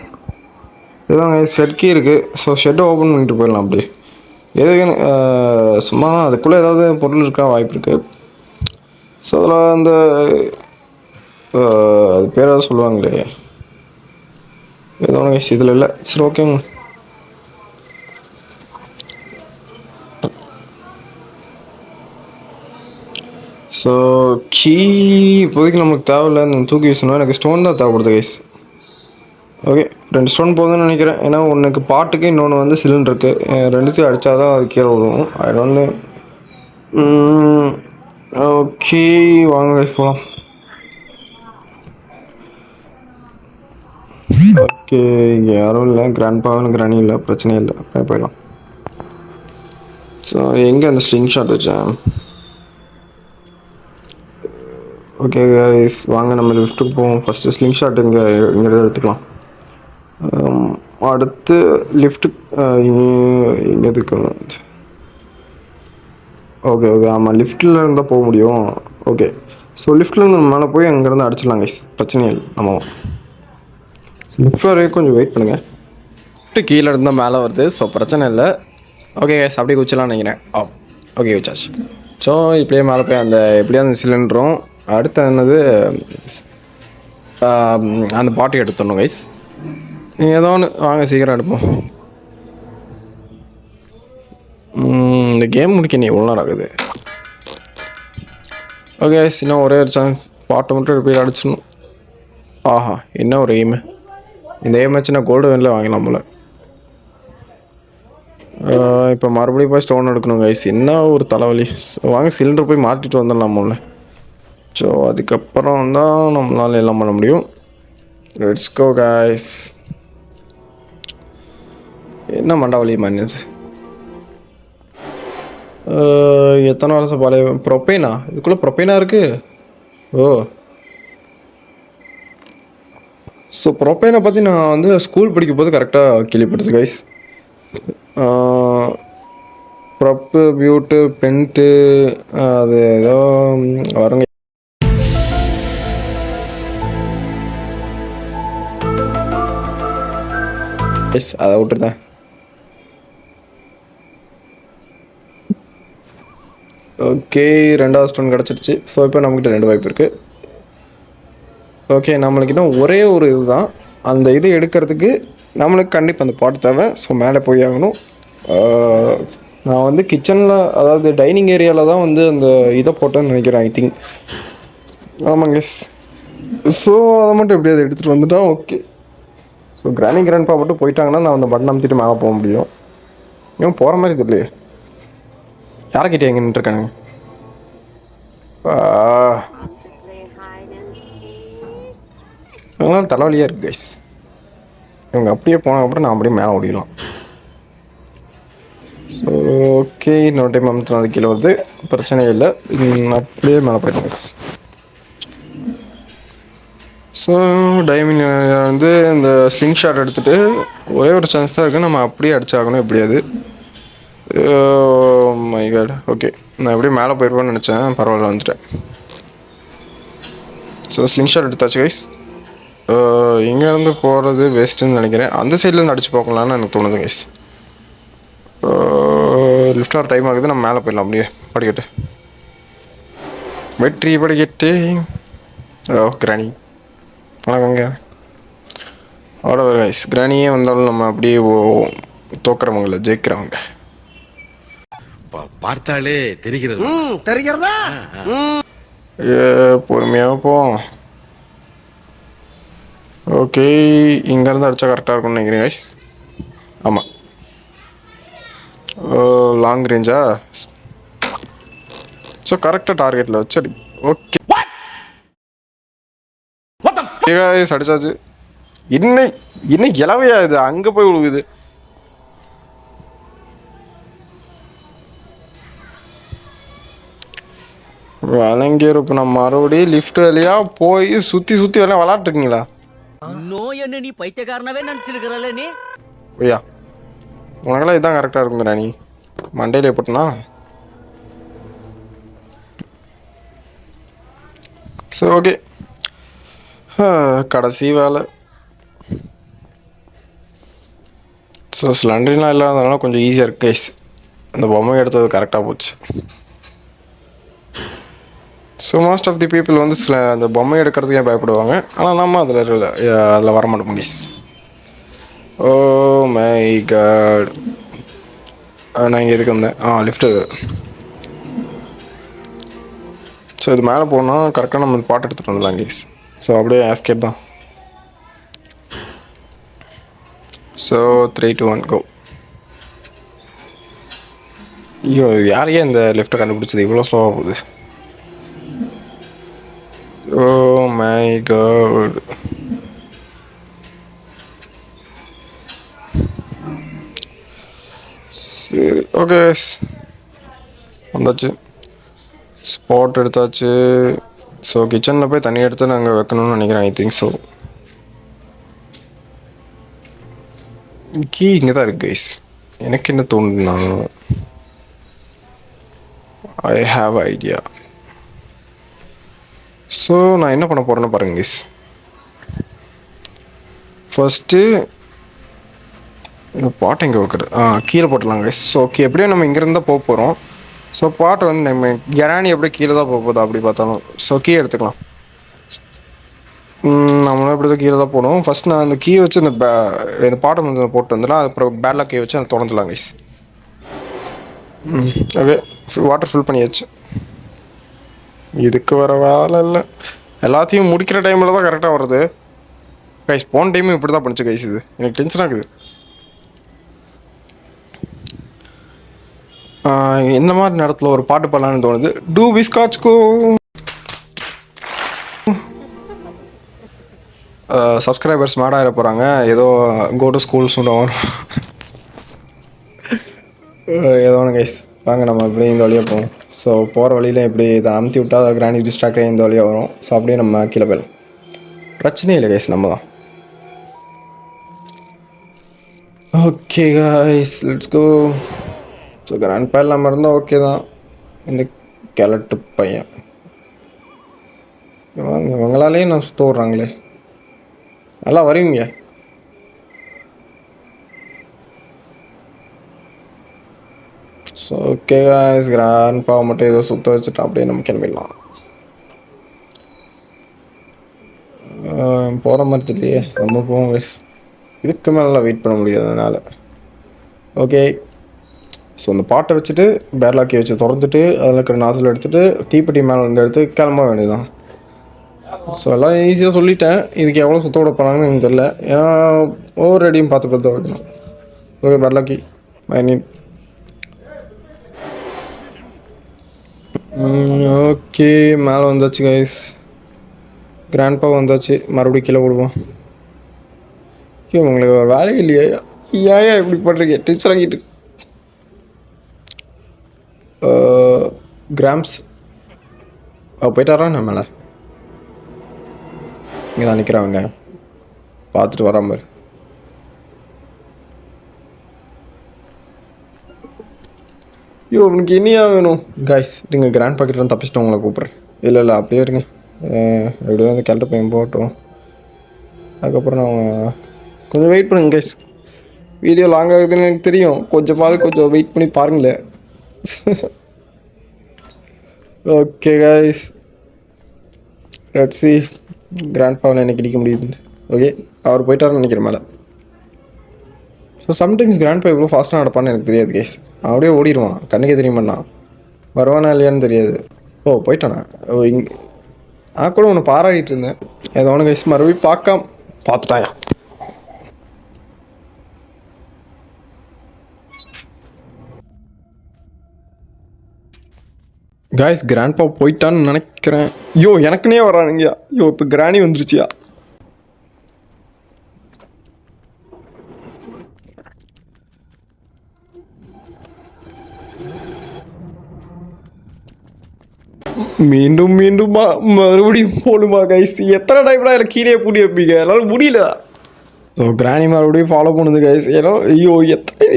இதுதாங்க ஷெட்கி இருக்குது. ஸோ ஷெட்டை ஓப்பன் பண்ணிட்டு போயிடலாம் அப்படியே. எதுக்குன்னு சும்மா தான், அதுக்குள்ளே ஏதாவது பொருள் இருக்கா வாய்ப்பு இருக்குது. ஸோ அதில் அந்த அது பேர் ஏதாவது சொல்லுவாங்களே, ஏதோ ஒன்று இதில் இல்லை. சரி ஓகேங்க. ஸோ கீ இப்போதைக்கு நமக்கு தேவையில்லை, இந்த தூக்கி வீசணும். எனக்கு ஸ்டோன் தான் தேவைப்படுது கைஸ். ஓகே 2 ஸ்டோன் போதும்னு நினைக்கிறேன். ஏன்னா ஒன்றுக்கு பாட்டுக்கு இன்னொன்று வந்து சிலிண்டருக்கு, ரெண்டுத்தையும் அடித்தா தான் அது கீழே விடுவோம். அது வந்து ஓகே வாங்க கைஸ் போகலாம். ஓகே யாரும் இல்லை, கிராண்ட்பாவும் கிராணி இல்லை, பிரச்சனை இல்லை, போயிடலாம். ஸோ எங்கே அந்த ஸ்லிங் ஷாட் வச்சேன்? ஓகே கைஸ் வாங்க நம்ம லிஃப்ட்டுக்கு போவோம். ஃபஸ்ட்டு ஸ்லிங் ஷாட் இங்கே எடுத்துக்கலாம். அடுத்து லிஃப்ட்டு இங்கே இருக்கு. ஓகே ஆமாம் லிஃப்ட்டில் இருந்தால் போக முடியும். ஓகே ஸோ லிஃப்ட்டில் நம்ம மேலே போய் அங்கேருந்து அடிச்சிடலாம் கைஸ், பிரச்சனை இல்லை. நம்ம லிஃப்ட் வரைக்கும் கொஞ்சம் வெயிட் பண்ணுங்கள். லிஃப்ட்டு கீழே இருந்தால் மேலே வருது, ஸோ பிரச்சனை இல்லை. ஓகே கைஸ் அப்படியே குச்சிடலாம்னு நினைக்கிறேன். ஓகே வச்சாச்சு. ஸோ இப்படியே மேலே போய் அந்த எப்படியா அந்த சிலிண்டரும் அடுத்து என்னது அந்த பாட்டி எடுத்துடணும் கைஸ். ஏதோ ஒன்று வாங்க சீக்கிரம் எடுப்போம். இந்த கேம் முடிக்க நீ எவ்வளோ நேரம் ஆகுது? ஓகே இன்னும் ஒரே ஒரு சான்ஸ், பாட்டை மட்டும் போய் அடிச்சிடணும். ஆஹா என்ன ஒரு எய்மு, இந்த எய்ம் வச்சு நான் கோல்டு வேனில் வாங்கலாம் போல. இப்போ மறுபடியும் போய் ஸ்டோன் எடுக்கணும் கைஸ், என்ன ஒரு தலைவலி. வாங்க சிலிண்டர் போய் மாற்றிட்டு வந்துடலாம் போல. ஸோ அதுக்கப்புறம் தான் நம்மளால் எல்லாம் பண்ண முடியும். Let's go guys. என்ன மண்டவலி மன்னது, எத்தனை வருஷம் பழைய ப்ரொப்பைனா? இதுக்குள்ளே ப்ரொப்பைனா இருக்குது. ஓ ஸோ ப்ரொப்பைனை பற்றி நான் வந்து ஸ்கூல் படிக்கும் போது கரெக்டாக கேள்விப்படுது கைஸ். ப்ரப்பு பியூட்டு பென்ட்டு அது ஏதோ வருங்க. அதை விட்டுருந்தேன். ஓகே 2வது ஸ்டோன் கிடச்சிருச்சு. ஸோ இப்போ நம்மக்கிட்ட 2 வாய்ப்பு இருக்குது. ஓகே நம்மளுக்கு இன்னும் ஒரே ஒரு இதுதான், அந்த இது எடுக்கிறதுக்கு நம்மளுக்கு கண்டிப்பாக அந்த பாட்டு தேவை. ஸோ மேலே போய் ஆகணும். நான் வந்து கிச்சனில், அதாவது டைனிங் ஏரியாவில் தான் வந்து அந்த இதை போட்டேன்னு நினைக்கிறேன், ஐ திங்க். ஆமாங்க. ஸோ அதை மட்டும் எப்படியாவது எடுத்துகிட்டு வந்துட்டா ஓகே. ஸோ கிராண்ட்பா மட்டும் போயிட்டாங்கன்னா நான் அந்த பட்டன் அமுத்திட்டு மேலே போக முடியும். இவன் போகிற மாதிரி தெரியலையே. யாரைக்கிட்டே எங்கே நின்றுருக்கானுங்க? அதனால தலைவலியாக இருக்குது கைஸ். இவங்க அப்படியே போனதுக்கப்புறம் நான் அப்படியே மேலே ஓடிடலாம். ஸோ ஓகே, இன்னொரு டைம் அமுத்தினா அது கீழே வருது, பிரச்சனையே இல்லை. அப்படியே மேலே போயிட்டேன் கைஸ். ஸோ டைமிங் வந்து இந்த ஸ்லிங் ஷாட் எடுத்துகிட்டு ஒரே ஒரு சான்ஸ் தான் இருக்குது, நம்ம அப்படியே அடிச்சாகணும் எப்படியாது. My God. ஓகே, நான் எப்படியே மேலே போயிடுவேன்னு நினச்சேன், பரவாயில்ல வந்துட்டேன். ஸோ ஸ்லிங் ஷாட் எடுத்தாச்சு கைஸ். இங்கேருந்து போகிறது வேஸ்ட்டுன்னு நினைக்கிறேன். அந்த சைட்லேருந்து அடிச்சு பார்க்கலான்னு எனக்கு தோணுது கைஸ். லிஃப்ட் ஆர் டைம் ஆகுது, நம்ம மேலே போயிடலாம் அப்படியே படிக்கட்டு. வெற்றி படிக்கட்டு. கிராணி வணக்கங்க. அவ்வளோ கைஸ், கிராணியே வந்தாலும் நம்ம அப்படியே தோக்குறவங்கள ஜெயிக்கிறவங்க. பார்த்தாலே தெரிகிறது. தெரிகிறதா? பொறுமையாக போவோம். ஓகே, இங்கேருந்து அடித்தா கரெக்டாக இருக்கும்னு நினைக்கிறேன் கைஸ். ஆமாம், லாங் ரேஞ்சா? ஸோ கரெக்டாக டார்கெட்டில் வச்சு அடி. ஓகே கைஸ், அடிச்சாச்சு. இன்னும் இலவையா இது, அங்கே போய் விழுகுது. வழங்கியிருப்பு. நம்ம மறுபடியும் லிஃப்ட் வழியா போய் சுற்றி சுற்றி எல்லாம் விளாட்ருக்கீங்களா? இன்னும் என்ன நீ பைத்தியக்காரனவே நினைச்சிருக்கிறல்ல நீ? ஐயா, உனக்கெல்லாம் இதுதான் கரெக்டாக இருக்குங்கிறா நீ மண்டையிலே போட்டுனா. ஸோ ஓகே, கடைசி வேலை. ஸோ ஸ்லண்டரிலாம் இல்லாததுனால கொஞ்சம் ஈஸியாக இருக்கு கைஸ். அந்த பொம்மை எடுத்தது கரெக்டாக போச்சு. So most of the people வந்து அந்த பொம்மை எடுக்கிறதுக்கே பயப்படுவாங்க. ஆனால் நம்ம அதில் வரமாட்டோம் கைஸ். O my God. நான் இங்கே எதுக்கு வந்தேன்? லிஃப்ட்டு. ஸோ இது மேலே போனால் கரெக்டாக நம்ம பாட்டு எடுத்துகிட்டு வந்துடலாம் கைஸ். ஸோ அப்படியே எஸ்கேப் தான். So 3, 2, 1 go. ஐயோ, யாரையே இந்த லிஃப்ட்டை கண்டுபிடிச்சது இவ்வளோ ஸ்லோவாக போகுது? Oh my god. சரி ஓகே வந்தாச்சு, ஸ்பாட் எடுத்தாச்சு. ஸோ கிச்சனில் போய் தண்ணி எடுத்து நாங்கள் வைக்கணும்னு நினைக்கிறேன், ஐ திங்க். ஸோ கீ இங்கே தான் இருக்கு கைஸ். எனக்கு என்ன தோணுதுன்னா, ஐ ஹாவ் ஐடியா. ஸோ நான் என்ன பண்ண போகிறேன்னு பாருங்க கைஸ். ஃபஸ்ட்டு இந்த பாட்டை இங்கே வைக்கிறது, கீழே போட்டுடலாம் கைஸ். ஸோ ஓகே, எப்படியும் நம்ம இங்கேருந்து தான் போக போகிறோம். ஸோ பாட்டை வந்து நம்ம கிராணி எப்படியே கீழே தான் போக போகுது அப்படி பார்த்தாலும். ஸோ கீ எடுத்துக்கலாம். நம்மளும் எப்படி தான் கீழே தான் போகணும். ஃபஸ்ட் நான் அந்த கீ வச்சு இந்த பாட்டை வந்து போட்டு வந்துடலாம். அப்புறம் பேட்லாக் கீ வச்சு அதை திறந்துடலாம் கைஸ். ஓகே, வாட்டர் ஃபில் பண்ணியாச்சு. இதுக்கு வர வேலை இல்லை, எல்லாத்தையும் முடிக்கிற டைமில் தான் கரெக்டாக வருது கைஸ். போன டைமும் இப்படி தான் பண்ணிச்சு கைஸ். இது எனக்கு டென்ஷன் ஆகுது. இந்த மாதிரி நேரத்தில் ஒரு பாட்டு பாடலான்னு தோணுது. டூ விஸ்காட்ச் கோ. சப்ஸ்கிரைபர்ஸ் மேடாக போகிறாங்க, ஏதோ கோ டு ஸ்கூல் சொன்னோம். ஏதோ ஒன்று கைஸ், வாங்க நம்ம அப்படியே இந்த வழியாக போவோம். ஸோ போகிற வழியில் எப்படி இதை அமுத்தி விட்டால் கிராணி டிஸ்ட்ராக்ட் ஆகி இந்த வழியாக வரும். ஸோ அப்படியே நம்ம கீழே போயிடலாம், பிரச்சனையே இல்லை கைஸ், நம்ம தான். Okay guys, let's go. So grandpa இல்லாமல் இருந்தால் ஓகே தான். இந்த கிழட்டு பையன் இவங்களாலேயே நான் சுற்ற விட்றாங்களே. நல்லா வருவீங்க. ஸோ ஓகே காய்ஸ், கிராண்ட்பாவை மட்டும் ஏதோ சுற்ற வச்சுட்டு அப்படியே நம்ம கிளம்பிடலாம். போகிற மாதிரி இல்லையே, நம்ம போவோம் கைஸ். இதுக்கு மேலே வெயிட் பண்ண முடியாது அதனால். ஓகே ஸோ அந்த பாட்டை வச்சுட்டு பேர்லாக்கி வச்சு திறந்துட்டு அதில் இருக்கிற நாசில் எடுத்துகிட்டு தீப்பெட்டி மேலே வந்து எடுத்து கிளம்ப வேண்டியதுதான். ஸோ எல்லாம் ஈஸியாக சொல்லிட்டேன். இதுக்கு எவ்வளோ சுத்த விட போகிறாங்கன்னு எனக்கு தெரியல. ஏன்னா ஓவர் ரெடியும் பார்த்து வைக்கணும். ஓகே பேர்லாக்கி ஐ நீட். ஓகே மேலே வந்தாச்சு கைஸ். கிராண்ட்பா வந்தாச்சு. மறுபடியும் கீழே விடுவோம். ஐயோ உங்களுக்கு ஒரு வேலை இல்லையா? ஏன் இப்படி பண்ணுறீங்க? டீச்சர் ஆகிட்டு கிராம்ஸ் போயிட்டாரா? நான் மேலே இங்கே தான் நிற்கிறாங்க. பார்த்துட்டு வராம. ஐயோ உனக்கு இனியா வேணும் காய்ஸ். நீங்கள் கிராண்ட் பாக்கெட்லாம் தப்பிச்சிட்டு உங்களை கூப்பிட்றேன். இல்லை அப்படியே இருங்க. எப்படியும் வந்து கிளட்ட பையன் போகட்டும். அதுக்கப்புறம் நான் கொஞ்சம் வெயிட் பண்ணுங்க கைஸ். வீடியோ லாங்காக இருக்குதுன்னு எனக்கு தெரியும். கொஞ்சம் வெயிட் பண்ணி பாருங்களேன். ஓகே கைஸ், லெட்ஸ் see கிராண்ட் பாவில் எனக்கு இடிக்க முடியுதுன்னு. ஓகே அவர் போயிட்டாருன்னு நினைக்கிறேன் மேலே. ஸோ சம்டைம்ஸ் கிராண்ட் பா இவ்வளோ ஃபாஸ்ட்டாக நடப்பான்னு எனக்கு தெரியாது கைஸ். அப்படியே ஓடிடுவான். கண்ணுக்கே தெரியுமாண்ணா வருவானா இல்லையான்னு தெரியாது. ஓ போயிட்டானா? ஓ இங்கே நான் கூட ஒன்று பாராடிட்டு இருந்தேன். ஏதோ ஒன்று கைஸ் மறுபடியும் பார்த்துட்டாயா. காய்ஸ் கிராண்ட் பா போயிட்டான்னு நினைக்கிறேன். ஐயோ எனக்குனே வரானுங்கயா. ஐயோ இப்போ கிராணி வந்துருச்சியா. மீண்டும் மறுபடியும் போடுமா கைஸ்? எத்தனை டைம்லாம் எனக்கு கீழே பூட்டி வைப்பீங்க? என்னால் முடியல. ஸோ கிராணி மறுபடியும் ஃபாலோ பண்ணுது கைஸ். ஏன்னா ஐயோ எத்தனை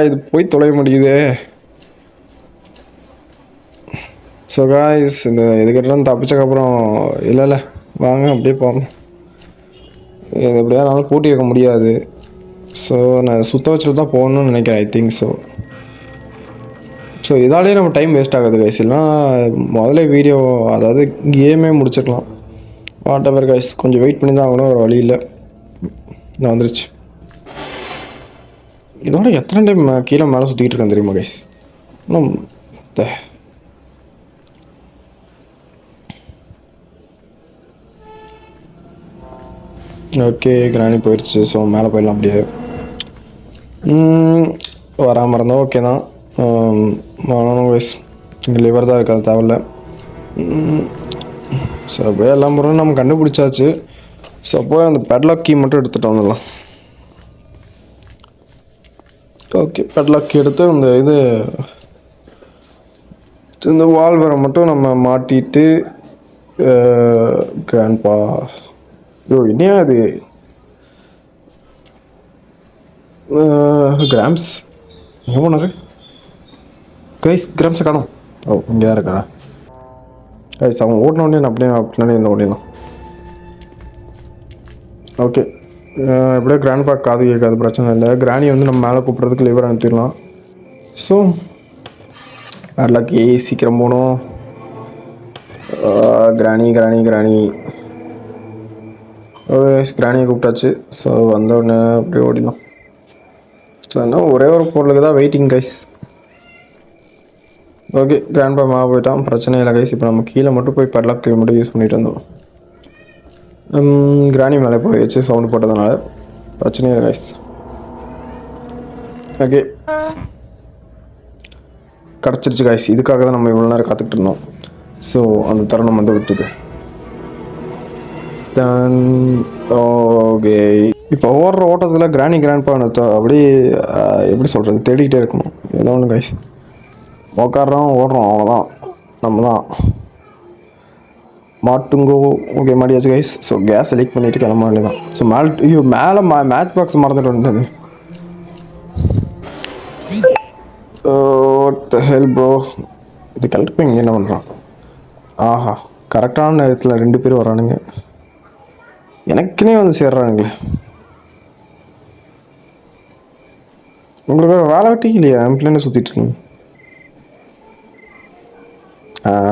இது போய் தொலைய முடியுது. ஸோ காய்ஸ் இந்த இதுக்கிட்டலாம் தப்பிச்சக்கப்புறம் இல்லை வாங்க அப்படியே போவோம். இது எப்படியா என்னால் பூட்டி வைக்க முடியாது. ஸோ நான் சுத்த வச்சுட்டு தான் போகணுன்னு நினைக்கிறேன். ஐ திங்க் ஸோ இதாலேயே நம்ம டைம் வேஸ்ட் ஆகுது கைஸ். இல்லைனா முதல்ல வீடியோ அதாவது கேமே முடிச்சிருக்கலாம். வாட் எவர் கைஸ், கொஞ்சம் வெயிட் பண்ணி தான் ஆகணும். ஒரு வழி இல்லை. நான் வந்துருச்சு. இதோட எத்தனை டைம் கீழே மேலே சுற்றிக்கிட்டு இருக்கேன் தெரியுமா கைஸ்? இன்னும் ஓகே கிராணி போயிடுச்சு. ஸோ மேலே போயிடலாம். அப்படியே வராமல் இருந்தால் ஓகே தான். கைஸ் இங்கே லிவர் தான் இருக்காது, தேவையில்ல. ஸோ அப்படியே எல்லாம் முறையும் நம்ம கண்டுபிடிச்சாச்சு. ஸோ போய் அந்த பெட்லாக் கீ மட்டும் எடுத்துகிட்டு வந்துடலாம். ஓகே பெட்லாக் கீ எடுத்து இந்த வால்வரை மட்டும் நம்ம மாட்டிட்டு கிராண்ட்பா ஐயோ என்னையா அது கிராம்ஸ் எங்கே போனாரு கைஸ்? கிராம்ஸை காணும். ஓ இங்கே தான் இருக்காரா கைஸ்? அவன் ஓடினோடனே நான் அப்படியே இந்த ஓடிடலாம். ஓகே எப்படியோ கிராண்ட்பா காது கேட்காது, பிரச்சனை இல்லை. கிராணி வந்து நம்ம மேலே கூப்பிட்றதுக்கு லிவர் அனுப்பிடலாம். ஸோ லக்கி சீக்கிரம் போகணும். கிராணி கிராணியை கூப்பிட்டாச்சு. ஸோ வந்தோடனே அப்படியே ஓடிடலாம். ஸோ என்ன ஒரே ஒரு பொருளுக்கு தான் வெயிட்டிங் கைஸ். ஓகே கிராண்ட்பா மேலே போயிட்டான், பிரச்சனை இல்லை கைஸ். இப்போ நம்ம கீழே மட்டும் போய் பெட்லாக் கீ மட்டும் யூஸ் பண்ணிட்டு வந்தோம். கிராணி மேலே போயிடுச்சு சவுண்டு போட்டதுனால, பிரச்சனையே இல்லை கைஸ். ஓகே கிடச்சிருச்சு கைஸ். இதுக்காக தான் நம்ம இவ்வளோ நேரம் காத்துக்கிட்டு இருந்தோம். ஸோ அந்த தருணம் வந்து விட்டுது. ஓகே இப்போ ஓடுற ஓட்டத்தில் கிராண்ட்பா அப்படியே எப்படி சொல்கிறது, தேடிக்கிட்டே இருக்கணும் ஏதோ ஒன்று கைஸ். உக்காடுறோம் ஓடுறோம், அவ்வளோதான். நம்ம தான் மாட்டுங்கோ. ஓகே மாட்டியாச்சு கைஸ். ஸோ கேஸை லீக் பண்ணிவிட்டு கிளம்ப வேண்டியதான். ஸோ மேலே மேட்ச் பாக்ஸ் மறந்துட்டு வந்துட்டது. ஹெல் ப்ரோ இது கலெக்ட் இங்கே என்ன பண்ணுறான்? ஆஹா கரெக்டான நேரத்தில் 2 பேர் வரானுங்க. எனக்குன்னே வந்து சேர்றானுங்களே. உங்களுக்கு வேலை வெட்டி இல்லையா? எம்ப்ளாயின்னு சுற்றிட்டு இருக்கீங்க.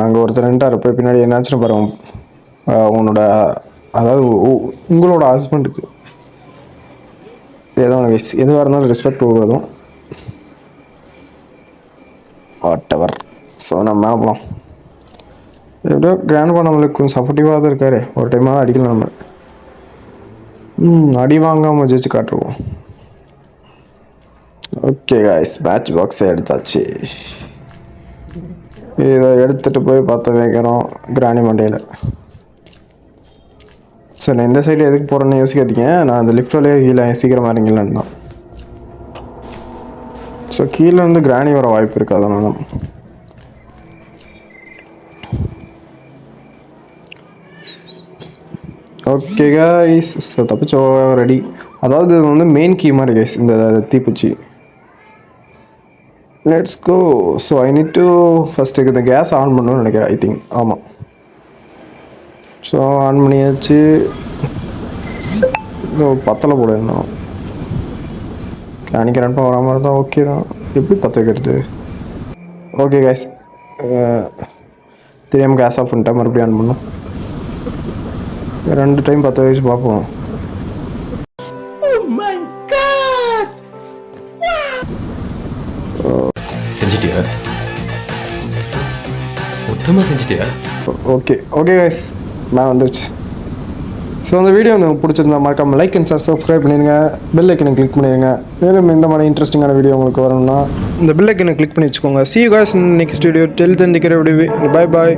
அங்கே ஒருத்தர் ரெண்டாரு போய் பின்னாடி என்னாச்சுன்னு பாருங்க. உன்னோட அதாவது உங்களோட ஹஸ்பண்டுக்கு ஏதோ ஒன்று கைஸ், எதுவாக இருந்தாலும் ரெஸ்பெக்ட் கொடுக்குறதும். What ever. ஸோ நம்ம மேலே போகலாம். எப்படியோ கிராண்ட்பா நம்மளுக்கு கொஞ்சம் சப்போர்ட்டிவாக தான் இருக்காரு. ஒரு டைமாக தான் அடிக்கலாம் நம்ம. அடி வாங்காமல் ஜெயிச்சு காட்டுருவோம். ஓகே காய்ஸ், மேட்ச் பாக்ஸை எடுத்தாச்சு. இதை எடுத்துகிட்டு போய் பார்த்து வைக்கிறோம் கிராணி மண்டையில். ஸோ நான் இந்த சைடு எதுக்கு போகிறேன்னு யோசிக்காதீங்க. நான் அந்த லிஃப்ட் வழியாக கீழே சீக்கிரமாக இறங்கிடலான்னு தான். ஸோ கீழே வந்து கிராணி வர வாய்ப்பு இருக்குது, அதனால தான். ஓகே கைஸ், ஸோ தப்பிச்சோ ரெடி. அதாவது இது வந்து மெயின் கீ மாதிரி கைஸ், இந்த தீப்பூச்சி. Let's go. So I need to first இந்த கேஸ் ஆன் பண்ணணும்னு நினைக்கிறேன். ஐ திங்க் ஆமாம். ஸோ ஆன் பண்ணியாச்சு. பத்தலை போட இன்னும் கரண்ட்பா வர மாதிரி தான். ஓகே தான். எப்படி பற்ற வைக்கிறது? ஓகே கைஸ், தெரியாமல் கேஸ் ஆஃப் பண்ணிட்டேன். மறுபடியும் ஆன் பண்ணோம். 2 டைம் பற்ற வச்சு பார்ப்போம். செஞ்சிட்டியா? மொத்தமாக செஞ்சிட்டியா? ஓகே கைஸ், நான் வந்துருச்சு. ஸோ அந்த வீடியோ வந்து உங்களுக்கு பிடிச்சிருந்தா மறக்காமல் லைக் அண்ட் சப்ஸ்கிரைப் பண்ணிடுங்க. பெல் ஐக்கனை கிளிக் பண்ணிடுங்க. மேலும் இந்த மாதிரி இன்ட்ரெஸ்டிங்கான வீடியோ உங்களுக்கு வரணும்னா இந்த பெல் ஐக்கனை கிளிக் பண்ணி வச்சுக்கோங்க. See you guys in next video. Till then, take care everybody. Bye bye.